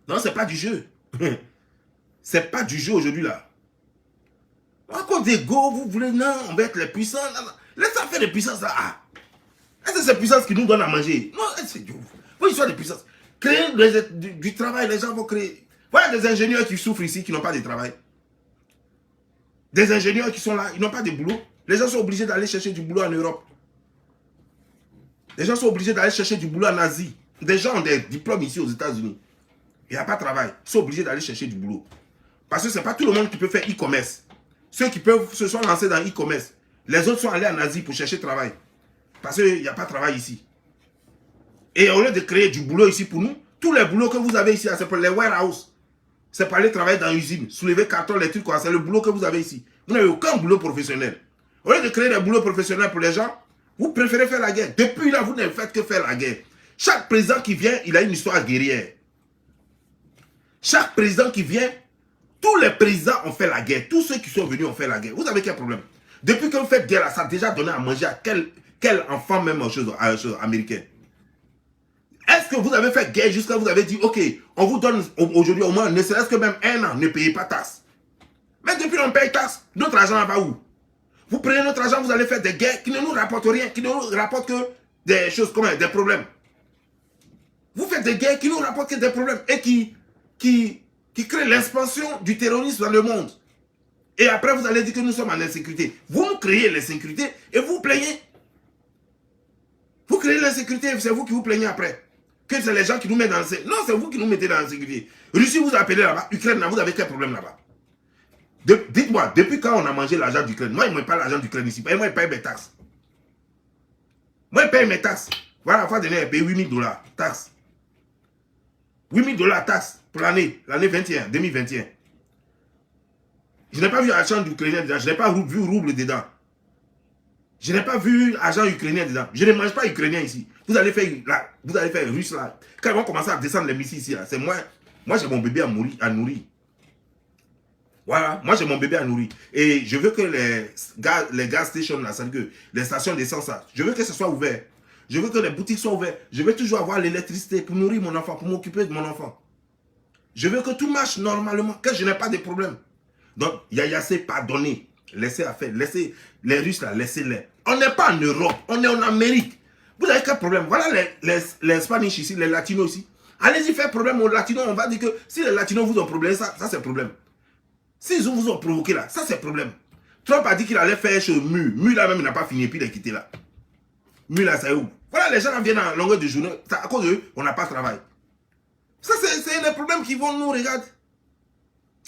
Non, c'est pas du jeu. C'est pas du jeu aujourd'hui, là. À cause d'ego, vous voulez, non, on va être les puissants. Non, non. Laissez faire des puissances, là. Ah. Est-ce que c'est les puissances qui nous donnent à manger? Non, c'est du... Vous, ils sont des puissances. Créer du travail, les gens vont créer. Voilà des ingénieurs qui souffrent ici, qui n'ont pas de travail. Des ingénieurs qui sont là, ils n'ont pas de boulot. Les gens sont obligés d'aller chercher du boulot en Europe. Les gens sont obligés d'aller chercher du boulot en Asie. Des gens ont des diplômes ici aux États-Unis. Il n'y a pas de travail. Ils sont obligés d'aller chercher du boulot. Parce que ce n'est pas tout le monde qui peut faire e-commerce. Ceux qui peuvent se sont lancés dans e-commerce. Les autres sont allés en Asie pour chercher travail. Parce qu'il n'y a pas de travail ici. Et au lieu de créer du boulot ici pour nous, tous les boulots que vous avez ici, c'est pour les warehouses. C'est pour aller travailler dans l'usine, soulever carton, les trucs, c'est le boulot que vous avez ici. Vous n'avez aucun boulot professionnel. Au lieu de créer des boulots professionnels pour les gens, vous préférez faire la guerre. Depuis là, vous ne faites que faire la guerre. Chaque président qui vient, il a une histoire guerrière. Chaque président qui vient, tous les présidents ont fait la guerre. Tous ceux qui sont venus ont fait la guerre. Vous avez quel problème? Depuis que vous faites guerre, ça a déjà donné à manger à quel enfant même américain? Est-ce que vous avez fait guerre jusqu'à vous avez dit, ok, on vous donne aujourd'hui au moins, ne serait-ce que même 1 an, ne payez pas taxe. Mais depuis on paye taxe, notre argent va où? Vous prenez notre argent, vous allez faire des guerres qui ne nous rapportent rien, qui ne nous rapportent que des choses comme des problèmes. Vous faites des guerres qui nous rapportent que des problèmes et qui qui crée l'expansion du terrorisme dans le monde. Et après, vous allez dire que nous sommes en insécurité. Vous créez l'insécurité et vous plaignez. Vous créez l'insécurité, c'est vous qui vous plaignez après. Que c'est les gens qui nous mettent dans l'insécurité. Non, c'est vous qui nous mettez dans l'insécurité. Russie vous a appelé là-bas. Ukraine, là, vous avez quel problème là-bas? Dites-moi, depuis quand on a mangé l'argent d'Ukraine? Moi, ils ne me pas l'argent d'Ukraine ici. Moi, ils payent mes taxes. Moi, ils payent mes taxes. Voilà, la fois dernière, ils payent 8 000 $ taxes. 8 000 $ taxes pour l'année 2021. Je n'ai pas vu l'argent d'Ukrainien dedans. Je n'ai pas vu rouble dedans. Je n'ai pas vu argent ukrainien dedans. Je ne mange pas ukrainien ici. Vous allez faire russe là. Quand ils vont commencer à descendre les missiles ici, c'est moi. Moi, j'ai mon bébé à nourrir. Voilà, moi j'ai mon bébé à nourrir. Et je veux que les gas stations là, c'est-à-dire que les stations d'essence là, je veux que ce soit ouvert. Je veux que les boutiques soient ouvertes. Je veux toujours avoir l'électricité pour nourrir mon enfant, pour m'occuper de mon enfant. Je veux que tout marche normalement, que je n'ai pas de problème. Donc, Yayassé, pardonnez. Laissez à faire. Laissez les Russes là, laissez-les. On n'est pas en Europe, on est en Amérique. Vous avez quel problème? Voilà les Spanish ici, les Latinos ici. Allez-y faire problème aux Latinos. On va dire que si les Latinos vous ont problème, ça c'est problème. S'ils vous ont provoqué là, ça c'est problème. Trump a dit qu'il allait faire chez Mu. Mu là même, il n'a pas fini et puis il est quitté là. Mu là, c'est où? Voilà, les gens là viennent en longueur de journée. À cause d'eux, on n'a pas de travail. Ça, c'est les problèmes qui vont nous regarder.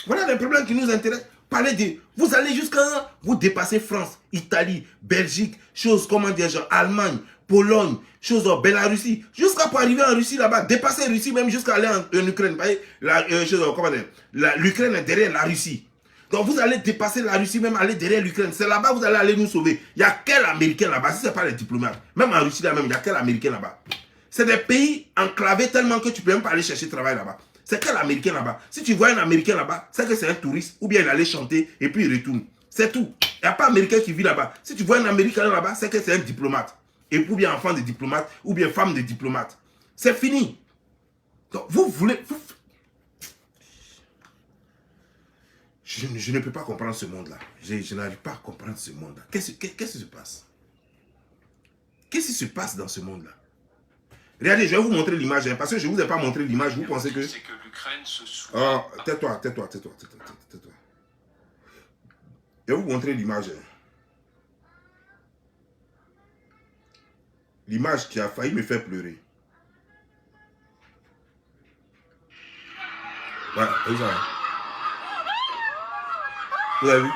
Voilà les problèmes qui nous intéressent. Parlez de... Vous allez jusqu'à... Vous dépassez France, Italie, Belgique, choses, comment dire, genre Allemagne, Pologne, choses en Bélarussie. Jusqu'à pour arriver en Russie là-bas. Dépasser la Russie, même jusqu'à aller en Ukraine. Vous voyez, l'Ukraine est derrière la Russie. Donc vous allez dépasser la Russie, même aller derrière l'Ukraine. C'est là-bas vous allez aller nous sauver. Il n'y a quel Américain là-bas, si ce n'est pas les diplomates. Même en Russie là-même, il n'y a quel Américain là-bas. C'est des pays enclavés tellement que tu ne peux même pas aller chercher travail là-bas. C'est quel Américain là-bas. Si tu vois un Américain là-bas, c'est que c'est un touriste ou bien il allait chanter et puis il retourne. C'est tout. Il n'y a pas Américain qui vit là-bas. Si tu vois un Américain là-bas, c'est que c'est un diplomate. Et ou bien enfant de diplomate ou bien femme de diplomate. C'est fini. Donc vous voulez... Je ne peux pas comprendre ce monde-là. Je n'arrive pas à comprendre ce monde-là. Qu'est-ce qui se passe? Qu'est-ce qui se passe dans ce monde-là? Regardez, je vais vous montrer l'image. Hein, parce que je ne vous ai pas montré l'image. Vous pensez que... C'est que l'Ukraine se soucie... Oh, tais-toi. Je vais vous montrer l'image. Hein. L'image qui a failli me faire pleurer. Voilà, vous avez vu?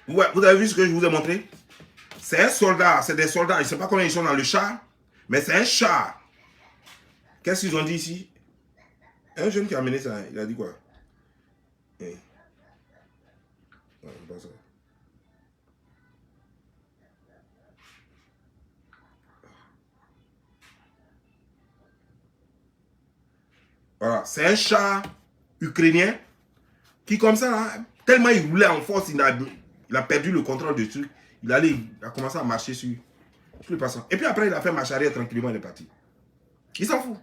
Ouais, vous avez vu ce que je vous ai montré? C'est un soldat, c'est des soldats. Je ne sais pas combien ils sont dans le char, mais c'est un char. Qu'est-ce qu'ils ont dit ici? Un jeune qui a amené ça, il a dit quoi? Non, pas ça. Voilà, c'est un char ukrainien qui comme ça, là, tellement il roulait en force, il a perdu le contrôle du truc. Il a commencé à marcher sur le passant. Et puis après, il a fait marche arrière tranquillement, il est parti. Il s'en fout.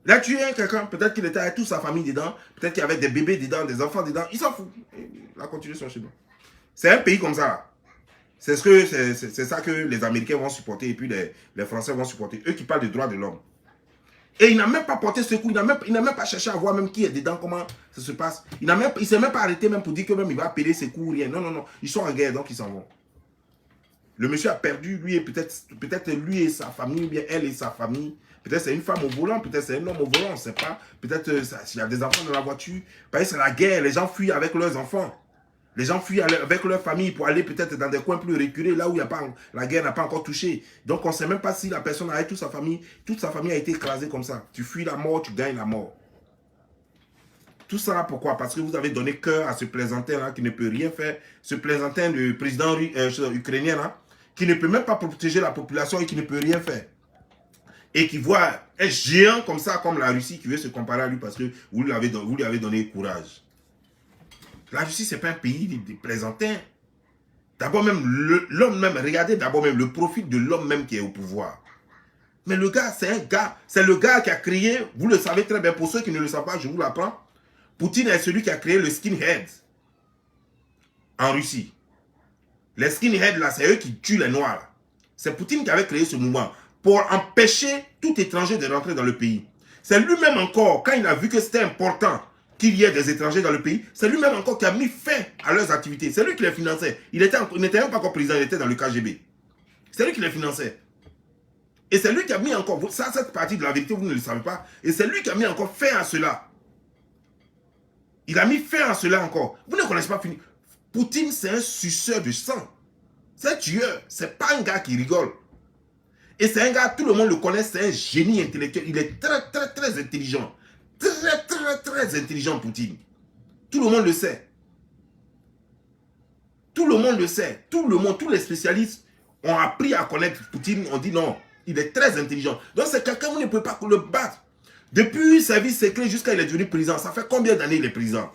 Il a tué quelqu'un, peut-être qu'il était avec toute sa famille dedans, peut-être qu'il y avait des bébés dedans, des enfants dedans, il s'en fout. Il a continué son chemin. C'est un pays comme ça. C'est ça que les Américains vont supporter et puis les Français vont supporter. Eux qui parlent des droits de l'homme. Et il n'a même pas porté secours, il n'a même pas cherché à voir même qui est dedans, comment ça se passe. Il ne s'est même pas arrêté même pour dire que même il va appeler secours, rien. Non. Ils sont en guerre, donc ils s'en vont. Le monsieur a perdu, lui et peut-être lui et sa famille, ou bien elle et sa famille. Peut-être c'est une femme au volant, peut-être c'est un homme au volant, on ne sait pas. Peut-être s'il y a des enfants dans la voiture. Parce que c'est la guerre, les gens fuient avec leurs enfants. Les gens fuient avec leur famille pour aller peut-être dans des coins plus reculés, là où la guerre n'a pas encore touché. Donc on ne sait même pas si la personne avec toute sa famille a été écrasée comme ça. Tu fuis la mort, tu gagnes la mort. Tout ça là, pourquoi? Parce que vous avez donné cœur à ce plaisantin là qui ne peut rien faire. Ce plaisantin, le président ukrainien là, qui ne peut même pas protéger la population et qui ne peut rien faire. Et qui voit un géant comme ça, comme la Russie, qui veut se comparer à lui parce que vous lui avez donné courage. La Russie, ce n'est pas un pays de plaisantins. D'abord même, l'homme même, regardez d'abord même le profil de l'homme même qui est au pouvoir. Mais le gars, c'est le gars qui a créé, vous le savez très bien, pour ceux qui ne le savent pas, je vous l'apprends. Poutine est celui qui a créé le skinhead en Russie. Les skinheads là, c'est eux qui tuent les noirs. C'est Poutine qui avait créé ce mouvement pour empêcher tout étranger de rentrer dans le pays. C'est lui-même encore, quand il a vu que c'était important qu'il y ait des étrangers dans le pays, c'est lui-même encore qui a mis fin à leurs activités. C'est lui qui les finançait. Il n'était même pas encore président, il était dans le KGB. C'est lui qui les finançait. Et c'est lui qui a mis encore, ça, cette partie de la vérité, vous ne le savez pas, et c'est lui qui a mis encore fin à cela. Il a mis fin à cela encore. Vous ne connaissez pas fini. Poutine, c'est un suceur de sang. C'est un tueur. C'est pas un gars qui rigole. Et c'est un gars, tout le monde le connaît, c'est un génie intellectuel. Il est très, très, très intelligent. Très, très, très intelligent, Poutine. Tout le monde le sait. Tout le monde le sait. Tout le monde, tous les spécialistes ont appris à connaître Poutine. On dit non, il est très intelligent. Donc c'est quelqu'un, vous ne pouvez pas le battre. Depuis service secret jusqu'à il est devenu président, ça fait combien d'années il est président?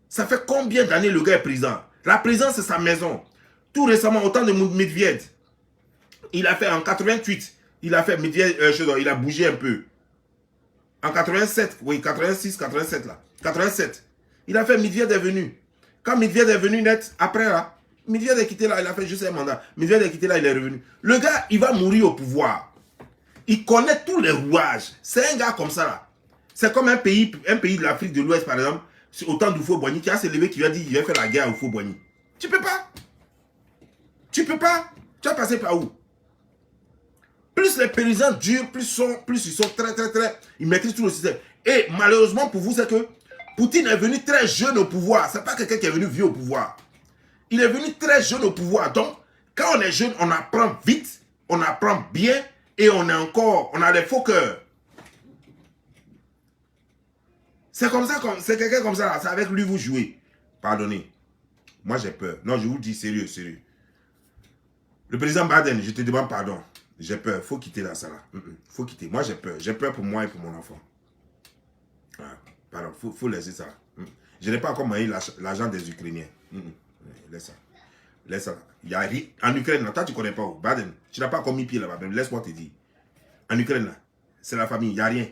Ça fait combien d'années le gars est président? La présidence, c'est sa maison. Tout récemment, au temps de Medvedev, il a fait en 88, il a fait Medvedev, il a bougé un peu. En 87, oui, 86, 87 là. 87. Il a fait Medvedev est venu. Quand Medvedev est venu net, après là, Medvedev est quitté là, il a fait juste un mandat. Medvedev est quitté là, il est revenu. Le gars, il va mourir au pouvoir. Il connaît tous les rouages. C'est un gars comme ça là. C'est comme un pays de l'Afrique de l'Ouest par exemple, au temps d'Houphouët-Boigny, qui a se levé, qui lui a dit qu'il va faire la guerre à Houphouët-Boigny. Tu peux pas. Tu peux pas. Tu vas passer par où? Plus les paysans durent, plus ils sont très, très, très... Ils maîtrisent tout le système. Et malheureusement pour vous, c'est que Poutine est venu très jeune au pouvoir. C'est pas quelqu'un qui est venu vieux au pouvoir. Il est venu très jeune au pouvoir. Donc, quand on est jeune, on apprend vite, on apprend bien, et on a des faux cœurs. C'est comme ça, c'est quelqu'un comme ça, c'est avec lui vous jouez. Pardonnez. Moi j'ai peur. Non, je vous dis sérieux, sérieux. Le président Biden, je te demande pardon. J'ai peur, faut quitter la salle. Faut quitter. Moi j'ai peur. J'ai peur pour moi et pour mon enfant. Pardon, faut laisser ça. Je n'ai pas encore manié l'argent des Ukrainiens. Laisse ça. Laisse ça. Il y a rien. En Ukraine, là, toi tu ne connais pas où. Biden, tu n'as pas encore mis pied là-bas. Laisse-moi te dire. En Ukraine, là, c'est la famille. Il n'y a rien.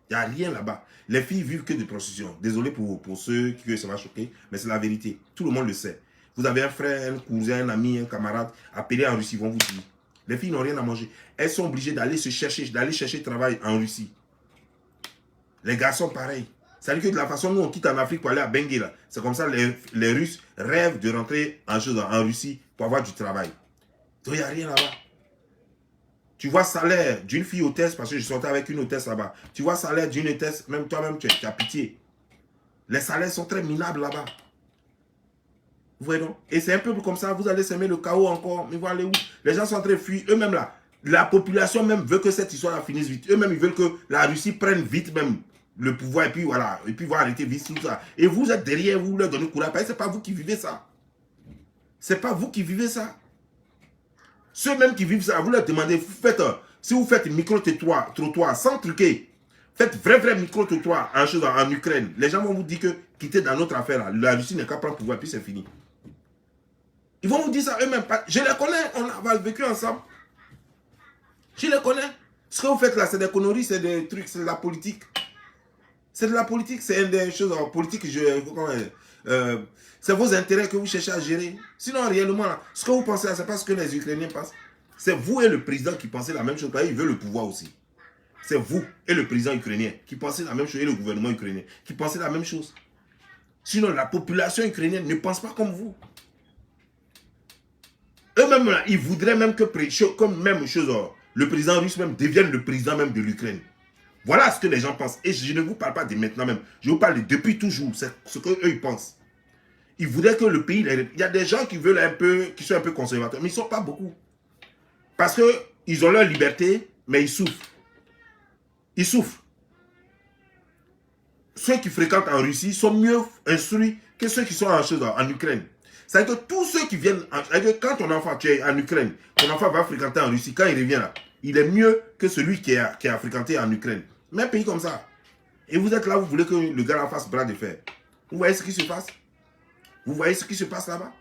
Il n'y a rien là-bas. Les filles vivent que de prostitution. Désolé pour ceux qui ça va choquer, mais c'est la vérité. Tout le monde le sait. Vous avez un frère, un cousin, un ami, un camarade, appelé en Russie, ils vont vous dire. Les filles n'ont rien à manger. Elles sont obligées d'aller chercher travail en Russie. Les garçons, pareil. C'est-à-dire que de la façon dont on quitte en Afrique pour aller à Bangui, là, c'est comme ça les Russes rêvent de rentrer en Russie pour avoir du travail. Donc il n'y a rien là-bas. Tu vois salaire d'une fille hôtesse, parce que je sortais avec une hôtesse là-bas. Tu vois salaire d'une hôtesse, même toi-même, tu as pitié. Les salaires sont très minables là-bas. Vous voyez donc? Et c'est un peu comme ça, vous allez semer le chaos encore. Mais vous allez où? Les gens sont en train de fuir. Eux-mêmes là, la population même veut que cette histoire finisse vite. Eux-mêmes, ils veulent que la Russie prenne vite même le pouvoir. Et puis voilà, et puis va arrêter vite tout ça. Et vous êtes derrière, vous leur donnez courage. C'est pas vous qui vivez ça. C'est pas vous qui vivez ça. Ceux-mêmes qui vivent ça, vous leur demandez, si vous faites micro-trottoir sans truquer, faites vrai micro-trottoir en Ukraine, les gens vont vous dire que quittez dans notre affaire, là, la Russie n'est qu'à prendre pouvoir, puis c'est fini. Ils vont vous dire ça eux-mêmes. Je les connais, on a vécu ensemble. Je les connais. Ce que vous faites là, c'est des conneries, c'est des trucs, c'est de la politique. C'est de la politique, c'est des choses politiques. C'est vos intérêts que vous cherchez à gérer. Sinon, réellement, là, ce que vous pensez, ce n'est pas ce que les Ukrainiens pensent. C'est vous et le président qui pensez la même chose, parce qu'il veut le pouvoir aussi. C'est vous et le président ukrainien qui pensez la même chose, et le gouvernement ukrainien qui pensez la même chose. Sinon, la population ukrainienne ne pense pas comme vous. Eux-mêmes, ils voudraient même que, comme même chose, le président russe même devienne le président même de l'Ukraine. Voilà ce que les gens pensent. Et je ne vous parle pas de maintenant même. Je vous parle de depuis toujours. C'est ce qu'eux, ils pensent. Ils voudraient que le pays... Il y a des gens qui veulent qui sont un peu conservateurs, mais ils ne sont pas beaucoup. Parce qu'ils ont leur liberté, mais ils souffrent. Ils souffrent. Ceux qui fréquentent en Russie sont mieux instruits que ceux qui sont en Ukraine. C'est-à-dire que tous ceux qui viennent... Quand ton enfant, tu es en Ukraine, ton enfant va fréquenter en Russie, quand il revient là, il est mieux que celui qui a fréquenté en Ukraine. Mais un pays comme ça. Et vous êtes là, vous voulez que le gars en fasse bras de fer. Vous voyez ce qui se passe? Vous voyez ce qui se passe là-bas?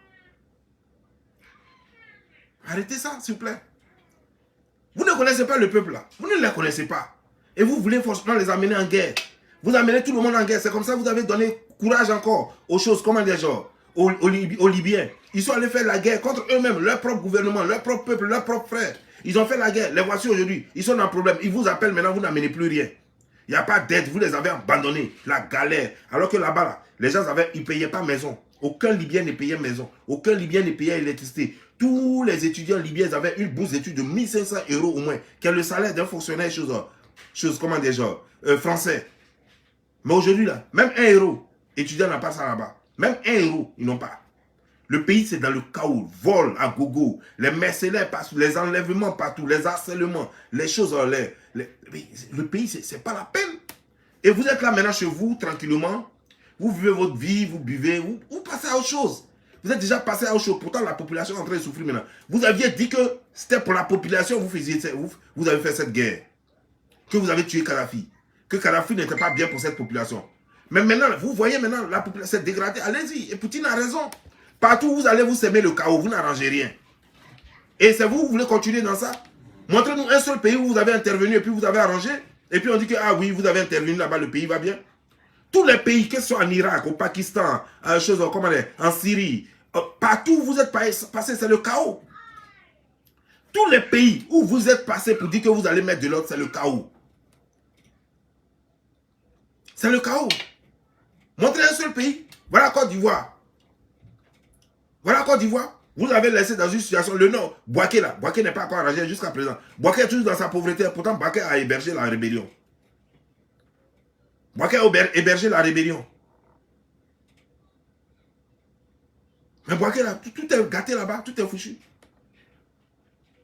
Arrêtez ça, s'il vous plaît. Vous ne connaissez pas le peuple là. Vous ne les connaissez pas. Et vous voulez forcément les amener en guerre. Vous amenez tout le monde en guerre. C'est comme ça que vous avez donné courage encore aux choses, comment dire, genre, aux Libyens. Ils sont allés faire la guerre contre eux-mêmes, leur propre gouvernement, leur propre peuple, leurs propres frères. Ils ont fait la guerre. Les voici aujourd'hui. Ils sont dans le problème. Ils vous appellent maintenant, vous n'amenez plus rien. Il n'y a pas d'aide. Vous les avez abandonnés. La galère. Alors que là-bas, là, les gens ils ne payaient pas maison. Aucun Libyen ne payait maison. Aucun Libyen ne payait électricité. Tous les étudiants libyens avaient une bourse d'études de 1500 € au moins, qui est le salaire d'un fonctionnaire comment dire, genre, français. Mais aujourd'hui, là, même 1 €, étudiant n'a pas ça là-bas. Même 1 €, ils n'ont pas. Le pays, c'est dans le chaos. Vol à gogo. Les mercenaires partout, les enlèvements partout, les harcèlements, les choses en l'air. Le pays, c'est pas la peine. Et vous êtes là maintenant chez vous, tranquillement. Vous vivez votre vie, vous buvez, vous passez à autre chose. Vous êtes déjà passé à autre chose. Pourtant, la population est en train de souffrir maintenant. Vous aviez dit que c'était pour la population vous avez fait cette guerre. Que vous avez tué Kadhafi. Que Kadhafi n'était pas bien pour cette population. Mais maintenant, vous voyez maintenant, la population s'est dégradée. Allez-y. Et Poutine a raison. Partout où vous allez vous semer le chaos. Vous n'arrangez rien. Et c'est vous voulez continuer dans ça? Montrez-nous un seul pays où vous avez intervenu et puis vous avez arrangé. Et puis on dit que, ah oui, vous avez intervenu là-bas, le pays va bien. Tous les pays, que ce soit en Irak, au Pakistan, en Syrie, partout où vous êtes passé, c'est le chaos. Tous les pays où vous êtes passé pour dire que vous allez mettre de l'ordre, c'est le chaos. C'est le chaos. Montrez un seul pays. Voilà Côte d'Ivoire. Voilà Côte d'Ivoire. Vous avez laissé dans une situation, le nom, Bouaké là. Bouaké n'est pas encore arrangé jusqu'à présent. Bouaké est toujours dans sa pauvreté. Pourtant, Bouaké a hébergé la rébellion. Bouaké a hébergé la rébellion. Mais Bouaké là, tout est gâté là-bas, tout est fichu.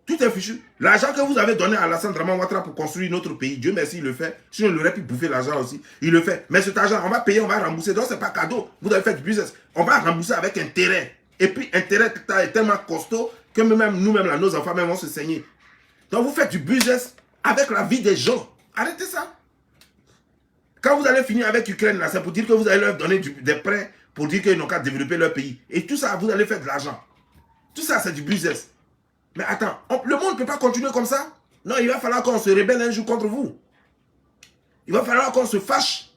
Tout est fichu. L'argent que vous avez donné à Alassane Draman Ouattara pour construire notre pays, Dieu merci, il le fait. Sinon, il aurait pu bouffer l'argent aussi. Il le fait. Mais cet argent, on va payer, on va rembourser. Donc, ce n'est pas cadeau. Vous avez fait du business. On va rembourser avec intérêt. Et puis, intérêt est tellement costaud que même nous-mêmes, là, nos enfants même vont se saigner. Donc, vous faites du business avec la vie des gens. Arrêtez ça. Quand vous allez finir avec l'Ukraine, là, c'est pour dire que vous allez leur donner des prêts pour dire qu'ils n'ont qu'à développer leur pays. Et tout ça, vous allez faire de l'argent. Tout ça, c'est du business. Mais attends, le monde ne peut pas continuer comme ça. Non, il va falloir qu'on se rébelle un jour contre vous. Il va falloir qu'on se fâche.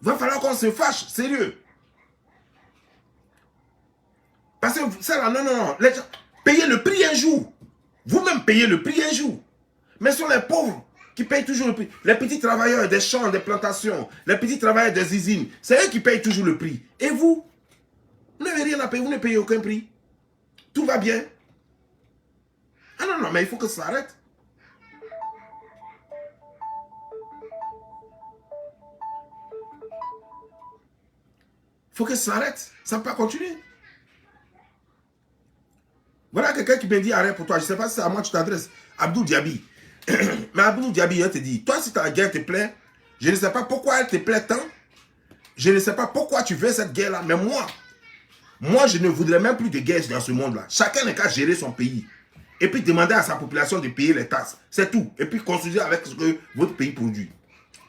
Il va falloir qu'on se fâche, sérieux. Parce que ça là, non. Les gens, payez le prix un jour. Vous-même payez le prix un jour. Mais ce sont les pauvres qui payent toujours le prix. Les petits travailleurs des champs, des plantations, les petits travailleurs des usines, c'est eux qui payent toujours le prix. Et vous n'avez rien à payer, vous ne payez aucun prix. Tout va bien. Ah non, mais il faut que ça s'arrête. Il faut que ça s'arrête. Ça ne peut pas continuer. Voilà quelqu'un qui me dit arrête pour toi. Je ne sais pas si c'est à moi que tu t'adresses. Abdou Diaby. Mais Abdou Diaby, il te dit, toi si ta guerre te plaît, je ne sais pas pourquoi elle te plaît tant. Je ne sais pas pourquoi tu veux cette guerre-là. Mais moi, je ne voudrais même plus de guerre dans ce monde-là. Chacun n'a qu'à gérer son pays. Et puis demander à sa population de payer les taxes. C'est tout. Et puis construire avec ce que votre pays produit.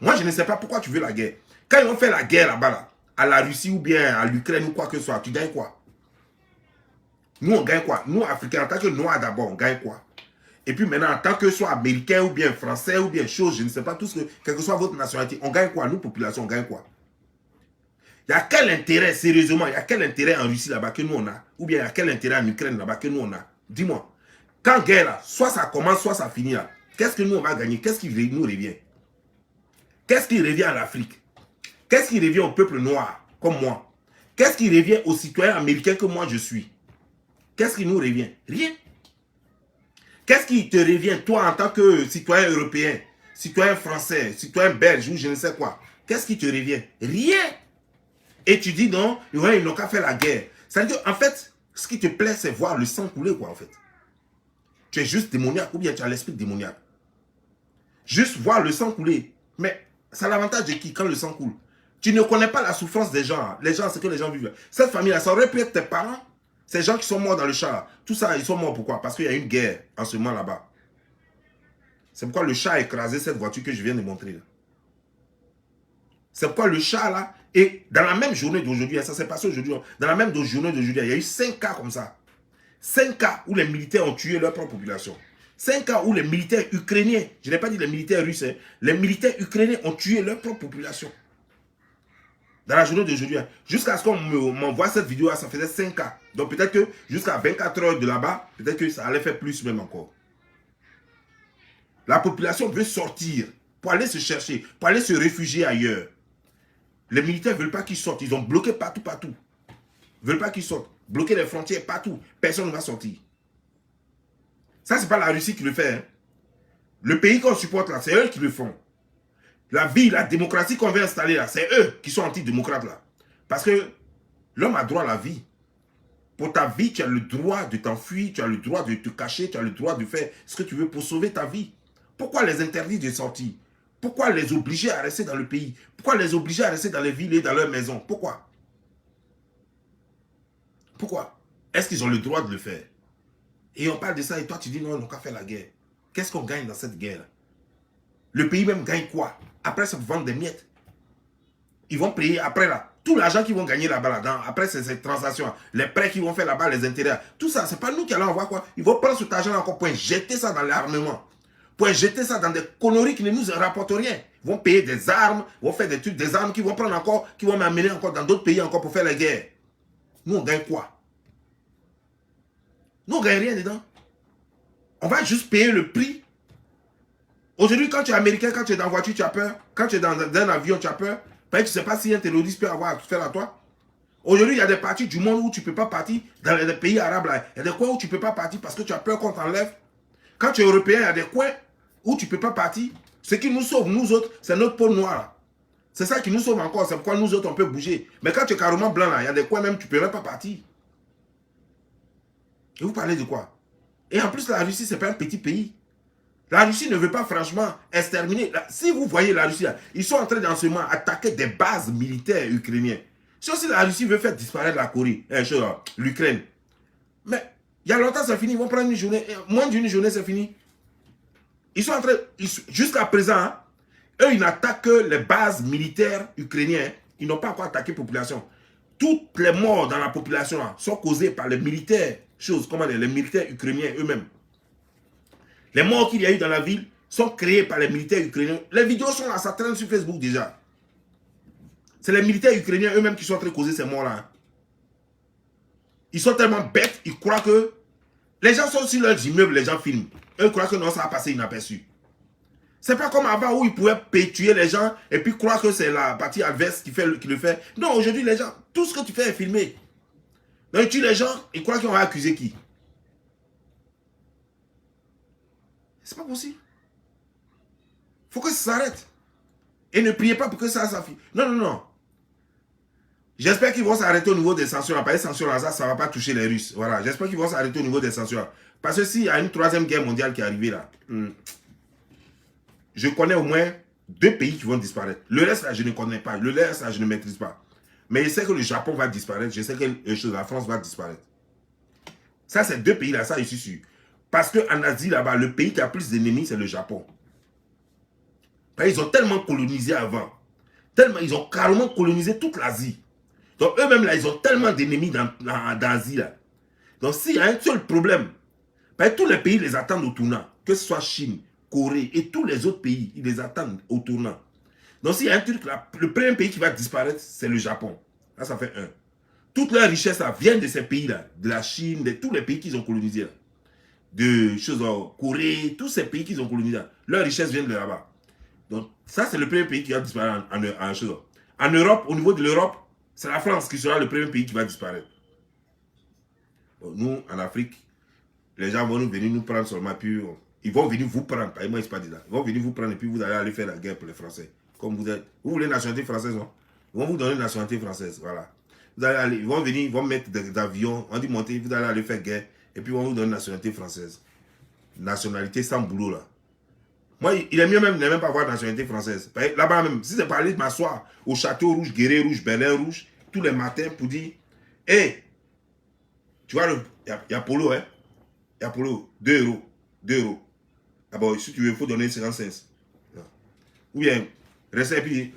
Moi, je ne sais pas pourquoi tu veux la guerre. Quand ils ont fait la guerre là-bas, là, à la Russie ou bien à l'Ukraine ou quoi que ce soit, tu gagnes quoi? Nous, on gagne quoi? Nous, Africains, en tant que Noirs d'abord, on gagne quoi? Et puis maintenant, en tant que soit Américain ou bien Français ou bien chose, je ne sais pas, quelle que soit votre nationalité, on gagne quoi? Nous, population, on gagne quoi? Il y a quel intérêt, sérieusement, il y a quel intérêt en Russie là-bas que nous on a? Ou bien il y a quel intérêt en Ukraine là-bas que nous on a? Dis-moi. Quand guerre là, soit ça commence, soit ça finit là. Qu'est-ce que nous on va gagner? Qu'est-ce qui nous revient? Qu'est-ce qui revient à l'Afrique? Qu'est-ce qui revient au peuple noir, comme moi? Qu'est-ce qui revient aux citoyens américains que moi je suis? Qu'est-ce qui nous revient? Rien. Qu'est-ce qui te revient, toi, en tant que citoyen européen, citoyen français, citoyen belge ou je ne sais quoi? Qu'est-ce qui te revient? Rien. Et tu dis non, ouais, ils n'ont qu'à faire la guerre. C'est-à-dire en fait, ce qui te plaît, c'est voir le sang couler, quoi, en fait. Tu es juste démoniaque ou bien tu as l'esprit démoniaque. Juste voir le sang couler. Mais c'est l'avantage de qui quand le sang coule? Tu ne connais pas la souffrance des gens. Les gens, c'est que les gens vivent. Cette famille-là, ça aurait pu être tes parents. Ces gens qui sont morts dans le char. Tout ça, ils sont morts pourquoi? Parce qu'il y a une guerre en ce moment là-bas. C'est pourquoi le chat a écrasé cette voiture que je viens de montrer là. C'est pourquoi le chat là, et dans la même journée d'aujourd'hui, ça s'est passé aujourd'hui, dans la même journée d'aujourd'hui, il y a eu 5 cas comme ça. 5 cas où les militaires ont tué leur propre population. 5 cas où les militaires ukrainiens, je n'ai pas dit les militaires russes, hein, les militaires ukrainiens ont tué leur propre population. Dans la journée d'aujourd'hui, hein, jusqu'à ce qu'on m'envoie cette vidéo, ça faisait 5 cas. Donc peut-être que jusqu'à 24 heures de là-bas, peut-être que ça allait faire plus même encore. La population veut sortir pour aller se chercher, pour aller se réfugier ailleurs. Les militaires ne veulent pas qu'ils sortent. Ils ont bloqué partout, partout. Ils ne veulent pas qu'ils sortent. Bloquer les frontières partout. Personne ne va sortir. Ça, ce n'est pas la Russie qui le fait. Hein. Le pays qu'on supporte là, c'est eux qui le font. La vie, la démocratie qu'on veut installer là, c'est eux qui sont antidémocrates là. Parce que l'homme a droit à la vie. Pour ta vie, tu as le droit de t'enfuir, tu as le droit de te cacher, tu as le droit de faire ce que tu veux pour sauver ta vie. Pourquoi les interdire de sortir? Pourquoi les obliger à rester dans le pays? Pourquoi les obliger à rester dans les villes et dans leurs maisons? Pourquoi? Pourquoi? Est-ce qu'ils ont le droit de le faire? Et on parle de ça et toi tu dis non, on n'a qu'à faire la guerre. Qu'est-ce qu'on gagne dans cette guerre? Le pays même gagne quoi? Après ça, vendre des miettes. Ils vont payer après là. Tout l'argent qu'ils vont gagner là-bas, là, après ces transactions, les prêts qu'ils vont faire là-bas, les intérêts, tout ça, c'est pas nous qui allons avoir quoi. Ils vont prendre cet argent encore pour jeter ça dans l'armement. Pour jeter ça dans des conneries qui ne nous rapportent rien. Ils vont payer des armes, ils vont faire des trucs, des armes qu'ils vont prendre encore, qui vont m'amener encore dans d'autres pays encore pour faire la guerre. Nous, on gagne quoi? Nous, on gagne rien dedans. On va juste payer le prix. Aujourd'hui, quand tu es américain, quand tu es dans la voiture, tu as peur. Quand tu es dans un avion, tu as peur. Parce que tu ne sais pas si un terroriste peut avoir à faire à toi. Aujourd'hui, il y a des parties du monde où tu ne peux pas partir. Dans les pays arabes, là, il y a des coins où tu ne peux pas partir parce que tu as peur qu'on t'enlève. Quand tu es européen, il y a des coins où tu ne peux pas partir. Ce qui nous sauve, nous autres, c'est notre peau noire. C'est ça qui nous sauve encore. C'est pourquoi nous autres, on peut bouger. Mais quand tu es carrément blanc, là, il y a des coins même, tu ne peux même pas partir. Et vous parlez de quoi? Et en plus, la Russie, ce n'est pas un petit pays. La Russie ne veut pas franchement exterminer. Si vous voyez la Russie, là, ils sont en train en ce moment d'attaquer des bases militaires ukrainiennes. Si aussi la Russie veut faire disparaître la Corée, l'Ukraine. Mais il y a longtemps, c'est fini. Ils vont prendre une journée. Moins d'une journée, c'est fini. Ils sont en train, jusqu'à présent, hein, eux, ils n'attaquent que les bases militaires ukrainiennes. Ils n'ont pas encore attaqué la population. Toutes les morts dans la population là, sont causées par les militaires, les militaires ukrainiens eux-mêmes. Les morts qu'il y a eu dans la ville sont créés par les militaires ukrainiens. Les vidéos sont là, ça traîne sur Facebook déjà. C'est les militaires ukrainiens eux-mêmes qui sont en train de causer ces morts-là. Hein. Ils sont tellement bêtes, ils croient que... Les gens sont sur leurs immeubles, les gens filment. Eux croient que non, ça va passer inaperçu. C'est pas comme avant où ils pouvaient tuer les gens et puis croire que c'est la partie adverse qui le fait. Non, aujourd'hui, les gens, tout ce que tu fais est filmé. Donc, ils tuent les gens, ils croient qu'ils vont accuser qui? C'est pas possible. Il faut que ça s'arrête. Et ne priez pas pour que ça finisse. Non, non, non. J'espère qu'ils vont s'arrêter au niveau des sanctions. Parce que les sanctions, là, ça ne va pas toucher les Russes. Voilà. J'espère qu'ils vont s'arrêter au niveau des sanctions. Parce que s'il y a une troisième guerre mondiale qui est arrivée là, je connais au moins 2 pays qui vont disparaître. Le reste, là, je ne connais pas. Le reste, là, je ne maîtrise pas. Mais je sais que le Japon va disparaître. Je sais que la France va disparaître. Ça, c'est 2 pays là, ça, je suis sûr. Parce qu'en Asie, là-bas, le pays qui a plus d'ennemis, c'est le Japon. Parce qu'ils ont tellement colonisé avant. Ils ont carrément colonisé toute l'Asie. Donc, eux-mêmes, là, ils ont tellement d'ennemis dans l'Asie, là. Donc, s'il y a un seul problème, parce que tous les pays les attendent au tournant. Que ce soit Chine, Corée et tous les autres pays, ils les attendent au tournant. Donc, s'il y a un truc là, le premier pays qui va disparaître, c'est le Japon. Là, ça fait 1. Toute leur richesse, là, vient de ces pays-là. De la Chine, de tous les pays qu'ils ont colonisés, là. De Corée, tous ces pays qu'ils ont colonisés. Leur richesse vient de là-bas. Donc, ça, c'est le premier pays qui va disparaître en Europe, au niveau de l'Europe, c'est la France qui sera le premier pays qui va disparaître. Bon, nous, en Afrique, les gens vont venir nous prendre seulement, puis ils vont venir vous prendre. Moi, pas dit là. Ils vont venir vous prendre et puis vous allez aller faire la guerre pour les Français. Comme vous êtes. Vous voulez une nationalité française, non? Ils vont vous donner une nationalité française. Voilà. Vous allez aller, ils vont venir, ils vont mettre des avions, on dit monter, vous allez aller faire guerre. Et puis, on vous donne une nationalité française. Nationalité sans boulot, là. Moi, il est mieux même de ne même pas avoir de nationalité française. Là-bas même, si c'est pour aller m'asseoir au Château Rouge, Guéret Rouge, Berlin Rouge, tous les matins pour dire, hé, hey, tu vois, il y a Polo, hein. Il y a Polo, 2 €. 2 €. D'abord, si tu veux, il faut donner 55. Ou bien, rester et puis,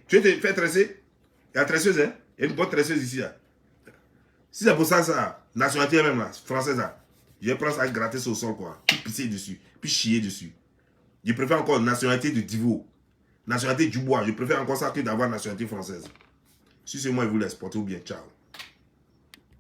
tu veux te faire tresser? Il y a une tresseuse, hein. Il y a une bonne tresseuse ici, là. Si c'est pour ça, Nationalité même là, française là. Je vais prendre ça, gratter sur le sol quoi. Puis pisser dessus. Puis chier dessus. Je préfère encore nationalité de Divo. Nationalité Dubois. Je préfère encore ça que d'avoir nationalité française. Si c'est moi, je vous laisse. Portez-vous bien. Ciao.